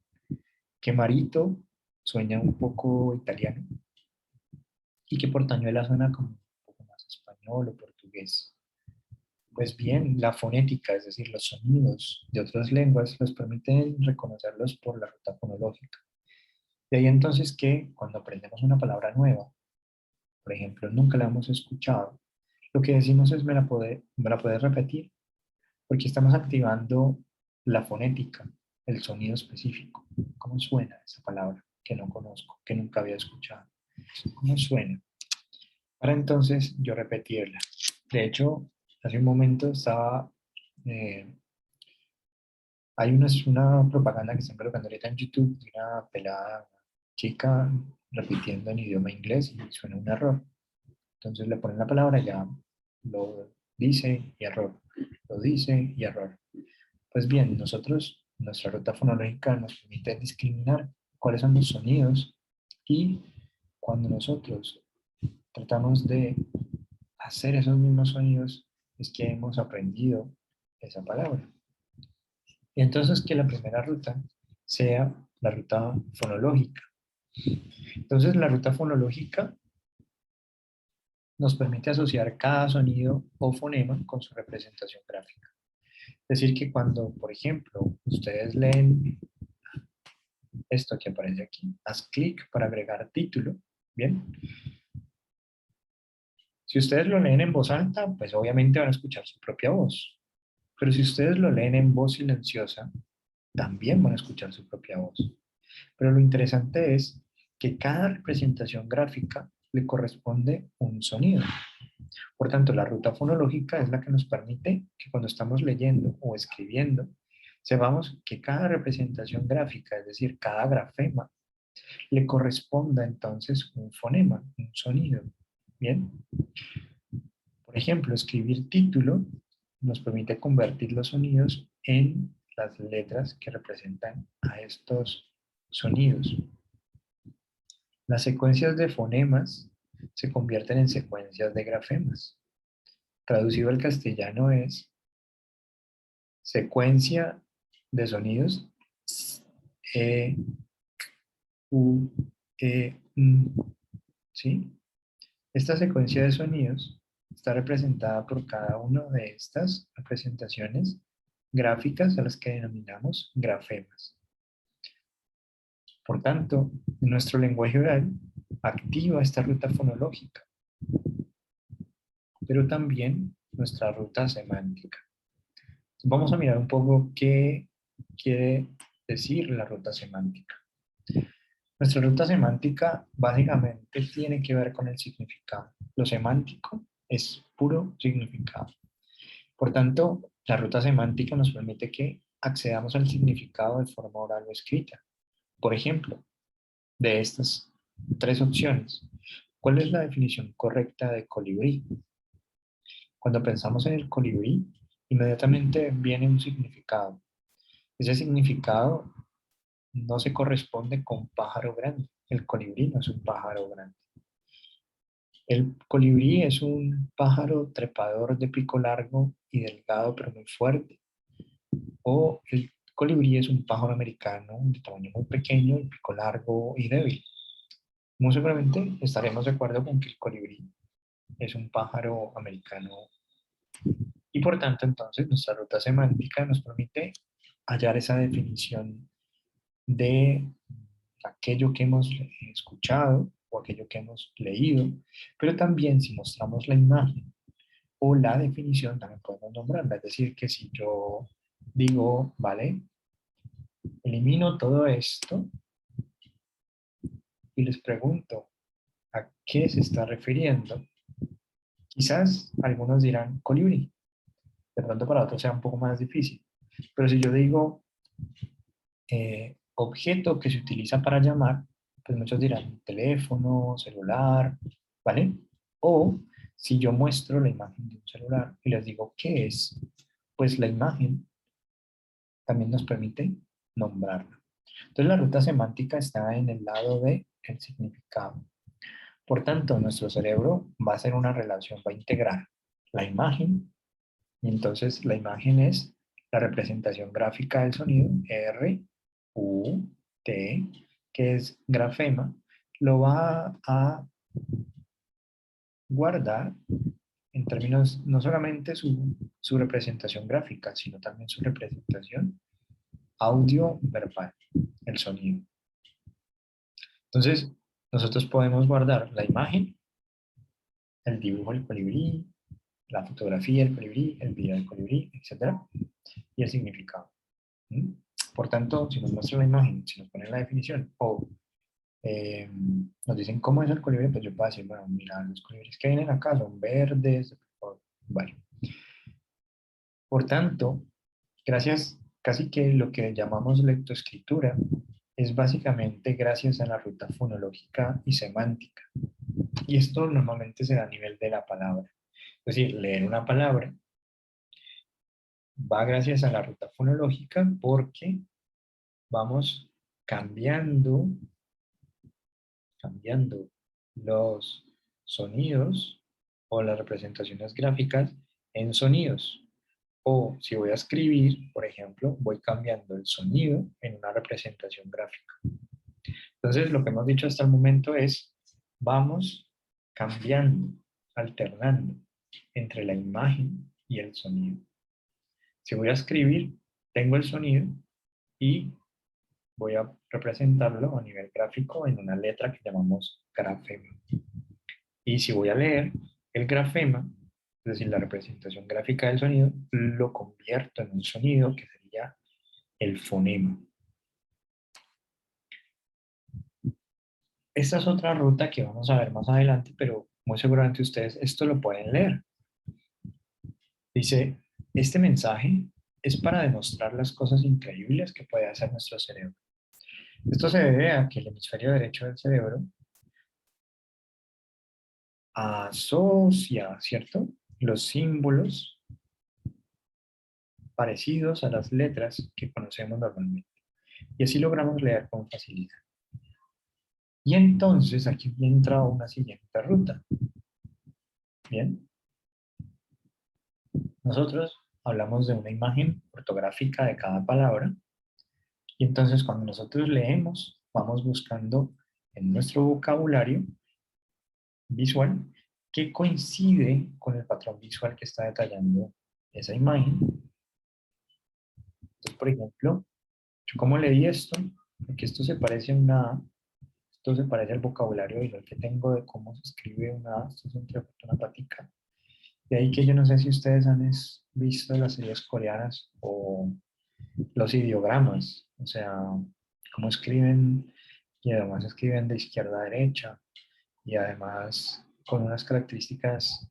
Speaker 1: que marito suena un poco italiano y que portañuela suena como un poco más español o portugués. Pues bien, la fonética, es decir, los sonidos de otras lenguas, nos permiten reconocerlos por la ruta fonológica. De ahí entonces que cuando aprendemos una palabra nueva, por ejemplo, nunca la hemos escuchado, lo que decimos es me la puedes repetir, porque estamos activando la fonética, el sonido específico. ¿Cómo suena esa palabra que no conozco, que nunca había escuchado? ¿Cómo suena? Para entonces yo repetirla. De hecho, hace un momento eh, hay una propaganda que están colocando ahorita en YouTube de una pelada chica repitiendo en idioma inglés y suena un error. Entonces le ponen la palabra, ya lo dice y error, lo dice y error. Pues bien, nuestra ruta fonológica nos permite discriminar cuáles son los sonidos y cuando nosotros tratamos de hacer esos mismos sonidos es que hemos aprendido esa palabra. Y entonces que la primera ruta sea la ruta fonológica. Entonces la ruta fonológica nos permite asociar cada sonido o fonema con su representación gráfica. Es decir, que cuando, por ejemplo, ustedes leen esto que aparece aquí, haz clic para agregar título, ¿bien? Si ustedes lo leen en voz alta, pues obviamente van a escuchar su propia voz. Pero si ustedes lo leen en voz silenciosa, también van a escuchar su propia voz. Pero lo interesante es que cada representación gráfica le corresponde un sonido. Por tanto, la ruta fonológica es la que nos permite que cuando estamos leyendo o escribiendo, Sepamos que cada representación gráfica, es decir, cada grafema, le corresponda entonces un fonema, un sonido. Bien, por ejemplo, escribir título nos permite convertir los sonidos en las letras que representan a estos sonidos. Las secuencias de fonemas se convierten en secuencias de grafemas. Traducido al castellano es secuencia de sonidos E, U, E, N, ¿sí? Esta secuencia de sonidos está representada por cada una de estas representaciones gráficas a las que denominamos grafemas. Por tanto, nuestro lenguaje oral activa esta ruta fonológica, pero también nuestra ruta semántica. Vamos a mirar un poco qué quiere decir la ruta semántica. Nuestra ruta semántica básicamente tiene que ver con el significado. Lo semántico es puro significado. Por tanto, la ruta semántica nos permite que accedamos al significado de forma oral o escrita. Por ejemplo, de estas tres opciones, ¿cuál es la definición correcta de colibrí? Cuando pensamos en el colibrí, inmediatamente viene un significado. Ese significado no se corresponde con pájaro grande. El colibrí no es un pájaro grande. El colibrí es un pájaro trepador de pico largo y delgado pero muy fuerte. O el colibrí es un pájaro americano de tamaño muy pequeño, y pico largo y débil. Muy seguramente estaremos de acuerdo con que el colibrí es un pájaro americano y por tanto entonces nuestra ruta semántica nos permite hallar esa definición de aquello que hemos escuchado o aquello que hemos leído, pero también si mostramos la imagen o la definición también podemos nombrarla. Es decir, que si yo digo, vale, elimino todo esto y les pregunto a qué se está refiriendo, quizás algunos dirán colibrí, de pronto para otros sea un poco más difícil, pero si yo digo objeto que se utiliza para llamar, pues muchos dirán teléfono, celular, ¿vale? O si yo muestro la imagen de un celular y les digo qué es, pues la imagen también nos permite nombrarla. Entonces la ruta semántica está en el lado del significado. Por tanto, nuestro cerebro va a hacer una relación, va a integrar la imagen, y entonces la imagen es la representación gráfica del sonido, R, U, T, que es grafema, lo va a guardar en términos no solamente su representación gráfica, sino también su representación audio verbal, el sonido. Entonces, nosotros podemos guardar la imagen, el dibujo del colibrí, la fotografía del colibrí, el video del colibrí, etc. Y el significado. ¿Mm? Por tanto, si nos muestran la imagen, si nos ponen la definición o nos dicen cómo es el colibrí, pues yo puedo decir, bueno, mira, los colibríes que vienen acá son verdes, vale. Por tanto, gracias, casi que lo que llamamos lectoescritura es básicamente gracias a la ruta fonológica y semántica. Y esto normalmente se da a nivel de la palabra. Es decir, leer una palabra va gracias a la ruta fonológica porque vamos cambiando los sonidos o las representaciones gráficas en sonidos. O si voy a escribir, por ejemplo, voy cambiando el sonido en una representación gráfica. Entonces, lo que hemos dicho hasta el momento es, vamos cambiando, alternando entre la imagen y el sonido. Si voy a escribir, tengo el sonido y voy a representarlo a nivel gráfico en una letra que llamamos grafema. Y si voy a leer el grafema, es decir, la representación gráfica del sonido, lo convierto en un sonido que sería el fonema. Esta es otra ruta que vamos a ver más adelante, pero muy seguramente ustedes esto lo pueden leer. Dice, este mensaje es para demostrar las cosas increíbles que puede hacer nuestro cerebro. Esto se debe a que el hemisferio derecho del cerebro asocia, ¿cierto?, los símbolos parecidos a las letras que conocemos normalmente. Y así logramos leer con facilidad. Y entonces aquí entra una siguiente ruta. Bien, nosotros hablamos de una imagen ortográfica de cada palabra. Y entonces cuando nosotros leemos, vamos buscando en nuestro vocabulario visual que coincide con el patrón visual que está detallando esa imagen. Entonces, por ejemplo, yo como leí esto, porque esto se parece a una A, esto se parece al vocabulario visual que tengo de cómo se escribe una A, esto es una patica. De ahí que yo no sé si ustedes han visto las series coreanas o los ideogramas, o sea, cómo escriben y además escriben de izquierda a derecha y además con unas características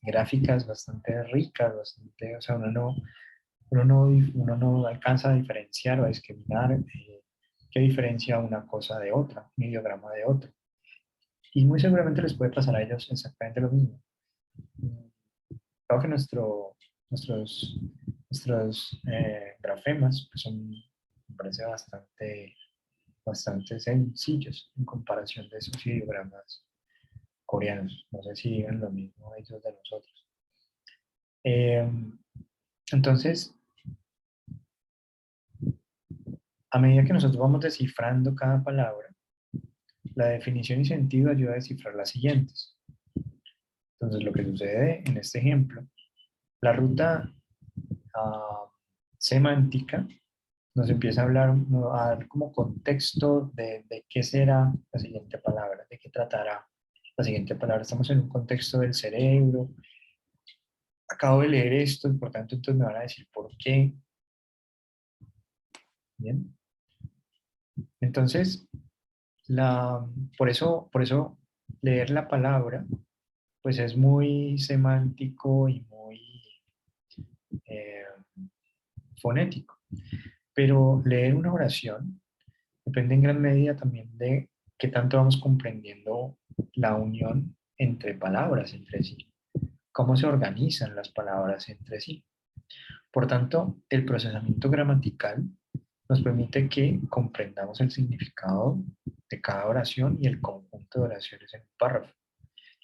Speaker 1: gráficas bastante ricas, bastante, o sea, uno no alcanza a diferenciar o a discriminar qué diferencia una cosa de otra, un ideograma de otro. Y muy seguramente les puede pasar a ellos exactamente lo mismo. Creo que nuestros grafemas pues me parece bastante sencillos en comparación de esos ideogramas coreanos. No sé si digan lo mismo ellos de nosotros. Eh, entonces, a medida que nosotros vamos descifrando cada palabra, la definición y sentido ayuda a descifrar las siguientes. Entonces, lo que sucede en este ejemplo, la ruta semántica nos empieza a hablar, a dar como contexto de qué será la siguiente palabra, de qué tratará la siguiente palabra. Estamos en un contexto del cerebro. Acabo de leer esto y por tanto entonces me van a decir por qué. Bien. Entonces, por eso leer la palabra pues es muy semántico y muy eh, fonético. Pero leer una oración depende en gran medida también de qué tanto vamos comprendiendo la unión entre palabras entre sí, cómo se organizan las palabras entre sí. Por tanto, el procesamiento gramatical nos permite que comprendamos el significado de cada oración y el conjunto de oraciones en un párrafo.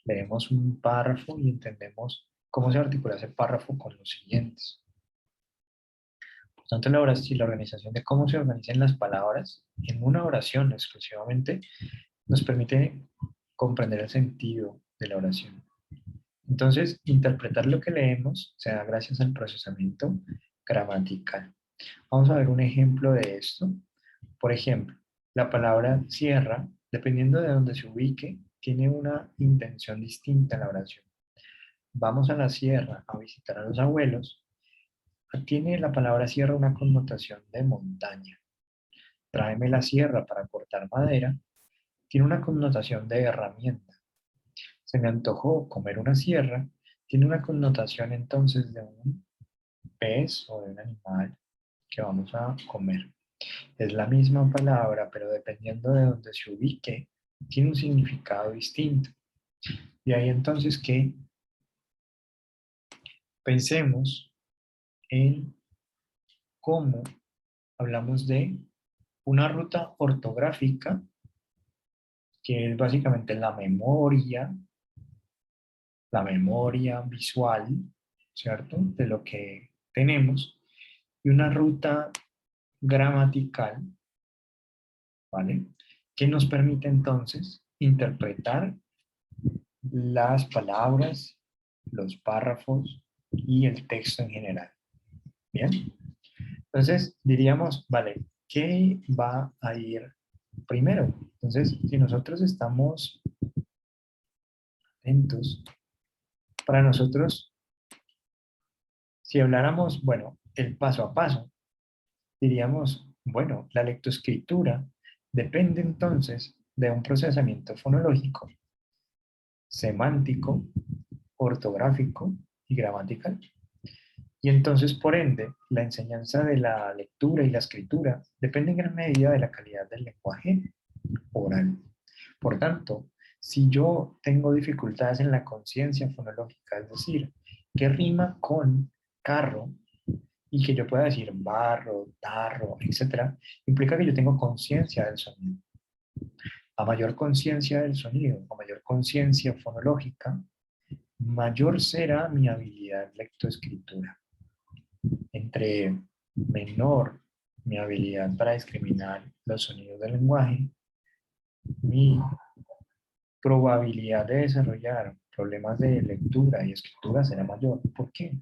Speaker 1: Leemos un párrafo y entendemos cómo se articula ese párrafo con los siguientes. Por tanto, la organización de cómo se organizan las palabras en una oración exclusivamente nos permite comprender el sentido de la oración. Entonces, interpretar lo que leemos se da gracias al procesamiento gramatical. Vamos a ver un ejemplo de esto. Por ejemplo, la palabra sierra, dependiendo de dónde se ubique, tiene una intención distinta en la oración. Vamos a la sierra a visitar a los abuelos. Tiene la palabra sierra una connotación de montaña. Tráeme la sierra para cortar madera. Tiene una connotación de herramienta. Se me antojó comer una sierra. Tiene una connotación entonces de un pez o de un animal que vamos a comer. Es la misma palabra, pero dependiendo de dónde se ubique, tiene un significado distinto. Y ahí entonces que pensemos en cómo hablamos de una ruta ortográfica, que es básicamente la memoria visual, ¿cierto? De lo que tenemos, y una ruta gramatical, ¿vale? Que nos permite entonces interpretar las palabras, los párrafos y el texto en general. Bien, entonces diríamos, vale, ¿qué va a ir primero? Entonces, si nosotros estamos atentos, para nosotros, si habláramos, bueno, el paso a paso, diríamos, bueno, la lectoescritura depende entonces de un procesamiento fonológico, semántico, ortográfico y gramatical. Y entonces, por ende, la enseñanza de la lectura y la escritura depende en gran medida de la calidad del lenguaje oral. Por tanto, si yo tengo dificultades en la conciencia fonológica, es decir, que rima con carro y que yo pueda decir barro, tarro, etcétera, implica que yo tengo conciencia del sonido. A mayor conciencia del sonido, a mayor conciencia fonológica, mayor será mi habilidad lectoescritura. Entre menor mi habilidad para discriminar los sonidos del lenguaje, mi probabilidad de desarrollar problemas de lectura y escritura será mayor. ¿Por qué?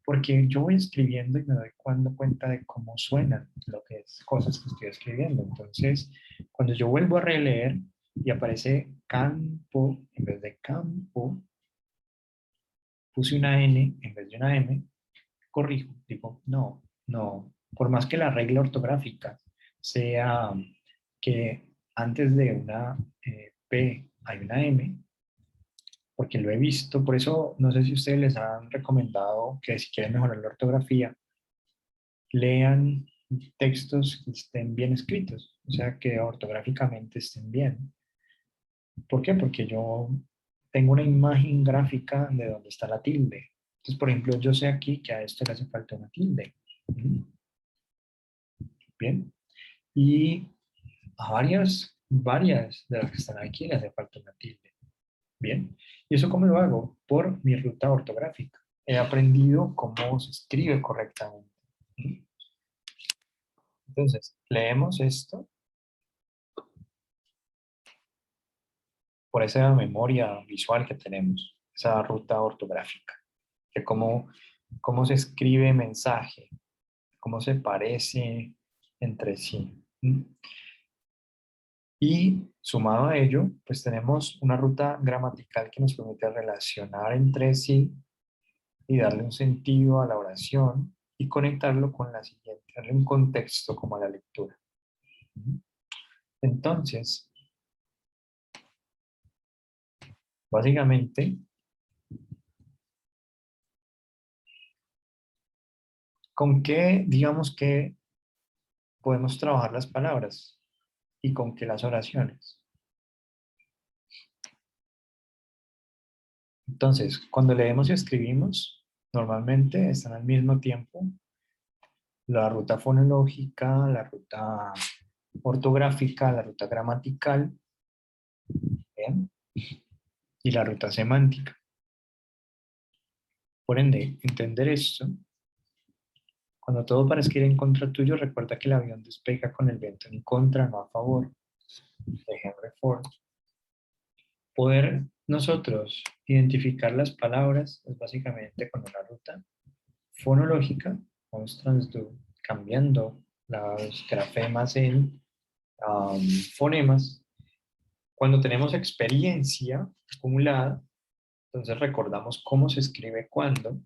Speaker 1: Porque yo voy escribiendo y me doy cuenta de cómo suenan lo que es cosas que estoy escribiendo. Entonces, cuando yo vuelvo a releer y aparece campo en vez de campo, puse una N en vez de una M, corrijo, digo, no, no, por más que la regla ortográfica sea que antes de una P hay una M, porque lo he visto, por eso no sé si ustedes les han recomendado que si quieren mejorar la ortografía, lean textos que estén bien escritos, o sea, que ortográficamente estén bien. ¿Por qué? Porque yo tengo una imagen gráfica de donde está la tilde. Entonces, por ejemplo, yo sé aquí que a esto le hace falta una tilde. ¿Mm? Bien. Y a varias de las que están aquí le hace falta una tilde. Bien. ¿Y eso cómo lo hago? Por mi ruta ortográfica. He aprendido cómo se escribe correctamente. Entonces, leemos esto por esa memoria visual que tenemos, esa ruta ortográfica, de cómo se escribe mensaje, cómo se parece entre sí. Y sumado a ello, pues tenemos una ruta gramatical que nos permite relacionar entre sí y darle un sentido a la oración y conectarlo con la siguiente, darle un contexto como a la lectura. Entonces, básicamente, ¿con qué, digamos que podemos trabajar las palabras y con qué las oraciones? Entonces, cuando leemos y escribimos, normalmente están al mismo tiempo la ruta fonológica, la ruta ortográfica, la ruta gramatical, ¿bien? Y la ruta semántica. Por ende, entender esto, cuando todo parezca ir en contra tuyo, recuerda que el avión despega con el viento en contra, no a favor, de Henry Ford. Poder nosotros identificar las palabras es básicamente con una ruta fonológica, vamos cambiando las grafemas en fonemas. Cuando tenemos experiencia acumulada, entonces recordamos cómo se escribe cuándo,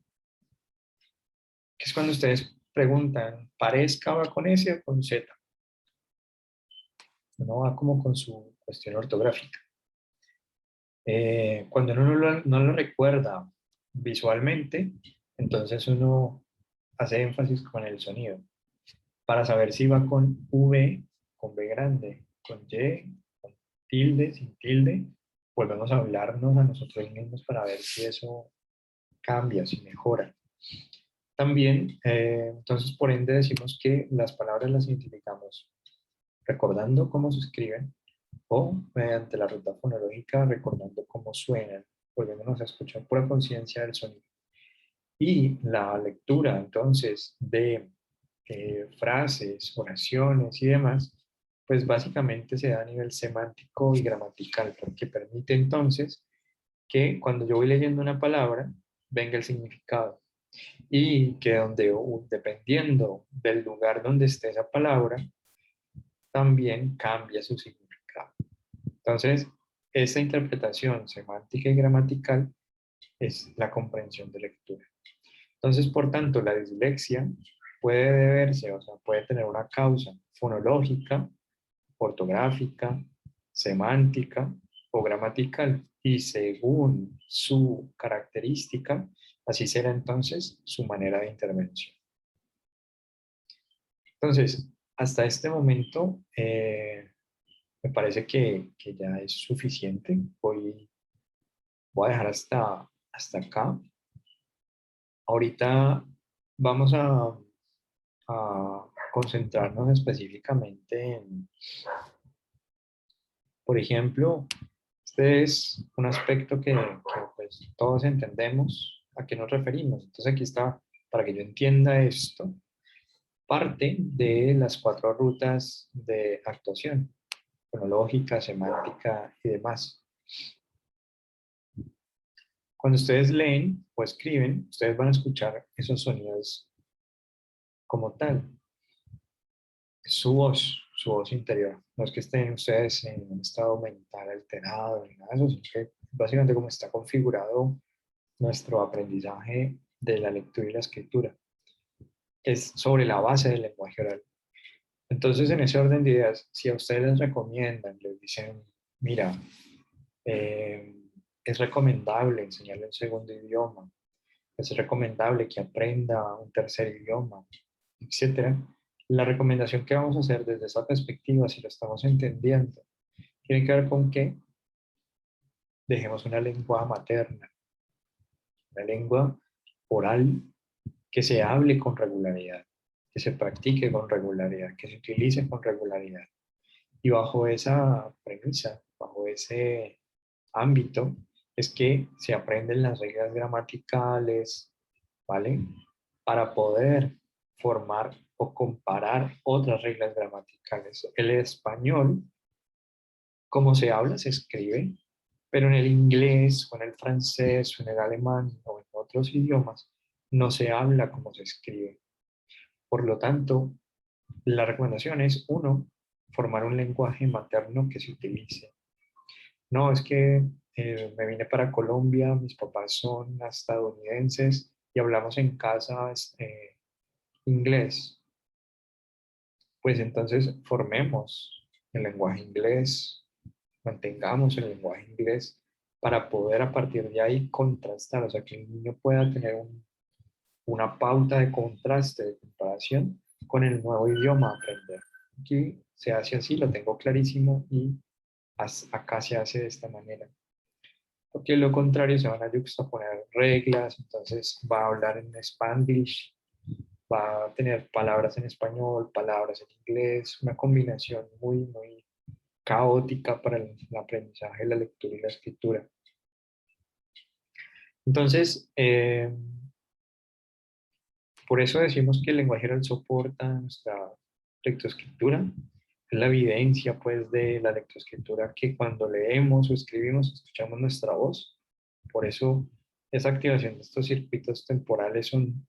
Speaker 1: que es cuando ustedes preguntan, ¿parezca va con S o con Z? Uno va como con su cuestión ortográfica. Cuando uno no lo recuerda visualmente, entonces uno hace énfasis con el sonido para saber si va con V, con V grande, con Y, con tilde, sin tilde. Volvemos a hablarnos a nosotros mismos para ver si eso cambia, si mejora. También, entonces, por ende, decimos que las palabras las identificamos recordando cómo se escriben o mediante la ruta fonológica recordando cómo suenan, volviéndonos a escuchar pura conciencia del sonido. Y la lectura, entonces, de frases, oraciones y demás, pues básicamente se da a nivel semántico y gramatical, porque permite entonces que cuando yo voy leyendo una palabra, venga el significado y que dependiendo del lugar donde esté esa palabra, también cambia su significado. Entonces, esa interpretación semántica y gramatical es la comprensión de lectura. Entonces, por tanto, la dislexia puede deberse, o sea, puede tener una causa fonológica, ortográfica, semántica o gramatical. Y según su característica, Así será entonces su manera de intervención. Entonces, hasta este momento me parece que ya es suficiente. Voy a dejar hasta acá. Ahorita vamos a concentrarnos específicamente en, por ejemplo, este es un aspecto que, pues, todos entendemos a qué nos referimos. Entonces aquí está, para que yo entienda esto, parte de las 4 rutas de actuación, fonológica, semántica y demás. Cuando ustedes leen o escriben, ustedes van a escuchar esos sonidos como tal. Es su voz interior. No es que estén ustedes en un estado mental alterado ni nada de eso, sino que básicamente como está configurado nuestro aprendizaje de la lectura y la escritura. Es sobre la base del lenguaje oral. Entonces, en ese orden de ideas, si a ustedes les recomiendan, les dicen, mira, eh, es recomendable enseñarle un segundo idioma, es recomendable que aprenda un tercer idioma, etcétera. La recomendación que vamos a hacer desde esa perspectiva, si lo estamos entendiendo, tiene que ver con que dejemos una lengua materna, una lengua oral que se hable con regularidad, que se practique con regularidad, que se utilice con regularidad. Y bajo esa premisa, bajo ese ámbito, es que se aprenden las reglas gramaticales, ¿vale? Para poder formar o comparar otras reglas gramaticales. El español, como se habla, se escribe, pero en el inglés o en el francés o en el alemán o en otros idiomas no se habla como se escribe. Por lo tanto, la recomendación es, uno, formar un lenguaje materno que se utilice. No, es que me vine para Colombia, mis papás son estadounidenses y hablamos en casa inglés. Pues entonces formemos el lenguaje inglés, mantengamos el lenguaje inglés para poder a partir de ahí contrastar, o sea, que el niño pueda tener una pauta de contraste, de comparación con el nuevo idioma a aprender. Aquí se hace así, lo tengo clarísimo y acá se hace de esta manera. Porque lo contrario se van a juxtaponer reglas, entonces va a hablar en Spanglish, va a tener palabras en español, palabras en inglés, una combinación muy caótica para el aprendizaje, la lectura y la escritura. Entonces, por eso decimos que el lenguaje oral soporta nuestra lectoescritura. Es la evidencia, pues, de la lectoescritura que cuando leemos o escribimos escuchamos nuestra voz. Por eso, esa activación de estos circuitos temporales son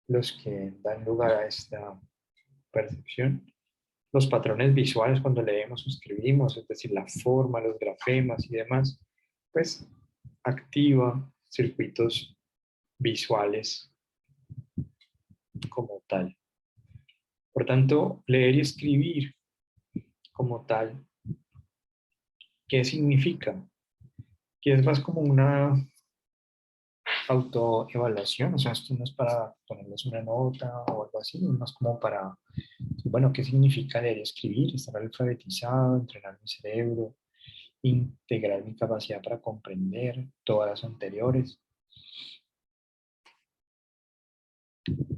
Speaker 1: los que dan lugar a esta percepción. Los patrones visuales cuando leemos o escribimos, es decir, la forma, los grafemas y demás, pues activa circuitos visuales como tal. Por tanto, leer y escribir como tal, ¿qué significa? Que es más como una autoevaluación, o sea, esto no es para ponerles una nota o algo así, es más como para, bueno, ¿qué significa leer y escribir? Estar alfabetizado, entrenar mi cerebro, integrar mi capacidad para comprender todas las anteriores.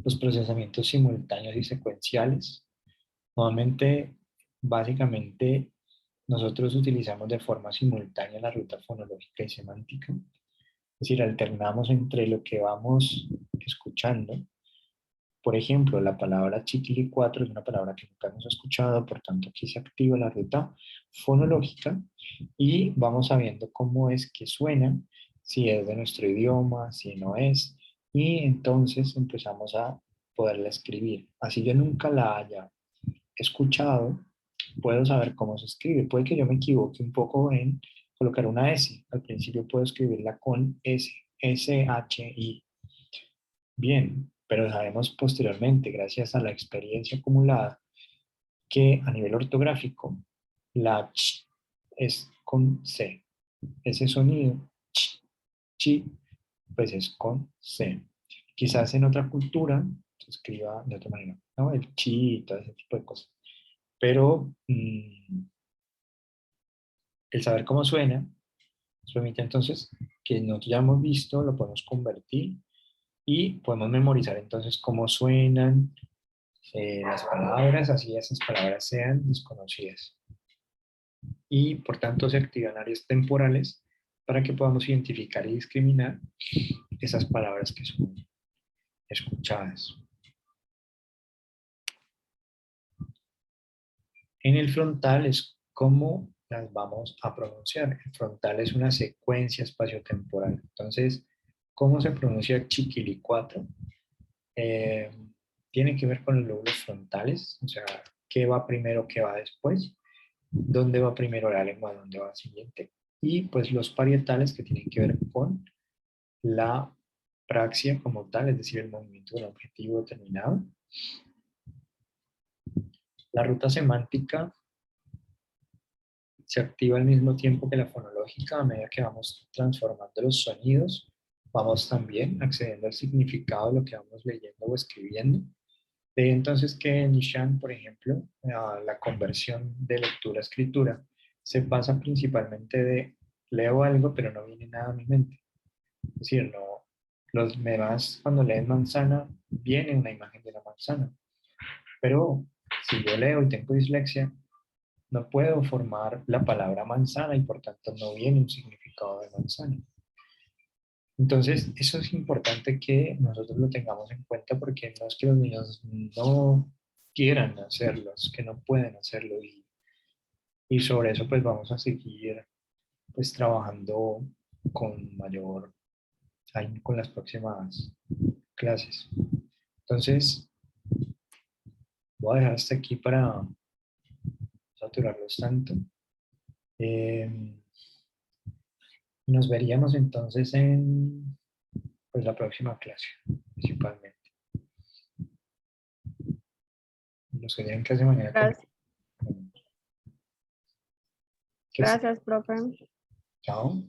Speaker 1: Los procesamientos simultáneos y secuenciales. Nuevamente, básicamente, nosotros utilizamos de forma simultánea la ruta fonológica y semántica. Es decir, alternamos entre lo que vamos escuchando. Por ejemplo, la palabra chiquilicuatro es una palabra que nunca hemos escuchado, por tanto aquí se activa la ruta fonológica y vamos sabiendo cómo es que suena, si es de nuestro idioma, si no es, y entonces empezamos a poderla escribir. Así yo nunca la haya escuchado, puedo saber cómo se escribe. Puede que yo me equivoque un poco en colocar una S. Al principio puedo escribirla con S, S-H-I. Bien, pero sabemos posteriormente, gracias a la experiencia acumulada, que a nivel ortográfico la ch es con C. Ese sonido, ch, chi, pues es con C. Quizás en otra cultura se escriba de otra manera, ¿no? El chi y todo ese tipo de cosas. Pero el saber cómo suena nos permite entonces que nosotros ya hemos visto, lo podemos convertir y podemos memorizar entonces cómo suenan las palabras, así esas palabras sean desconocidas. Y por tanto se activan áreas temporales para que podamos identificar y discriminar esas palabras que son escuchadas. En el frontal es cómo las vamos a pronunciar. El frontal es una secuencia espaciotemporal. Entonces, ¿cómo se pronuncia chiquilicuatro? Eh, Tiene que ver con los lóbulos frontales, o sea, qué va primero, qué va después, dónde va primero la lengua, dónde va siguiente. Y pues los parietales que tienen que ver con la praxia como tal, es decir, el movimiento de un objetivo determinado. La ruta semántica se activa al mismo tiempo que la fonológica. A medida que vamos transformando los sonidos, vamos también accediendo al significado de lo que vamos leyendo o escribiendo. De entonces que en Nishan, por ejemplo, la conversión de lectura a escritura se pasa principalmente de leo algo pero no viene nada a mi mente. Es decir, no, los demás cuando leen manzana viene una imagen de la manzana, pero si yo leo y tengo dislexia, no puedo formar la palabra manzana y por tanto no viene un significado de manzana. Entonces, eso es importante que nosotros lo tengamos en cuenta porque no es que los niños no quieran hacerlo, es que no pueden hacerlo y sobre eso pues vamos a seguir pues trabajando con mayor, con las próximas clases. Entonces, voy a dejar hasta aquí para no saturarlos tanto. Eh, Nos veríamos entonces en pues, la próxima clase, principalmente. Los que tienen clase mañana con...
Speaker 2: Gracias,
Speaker 1: Que
Speaker 2: gracias, profe.
Speaker 1: chao.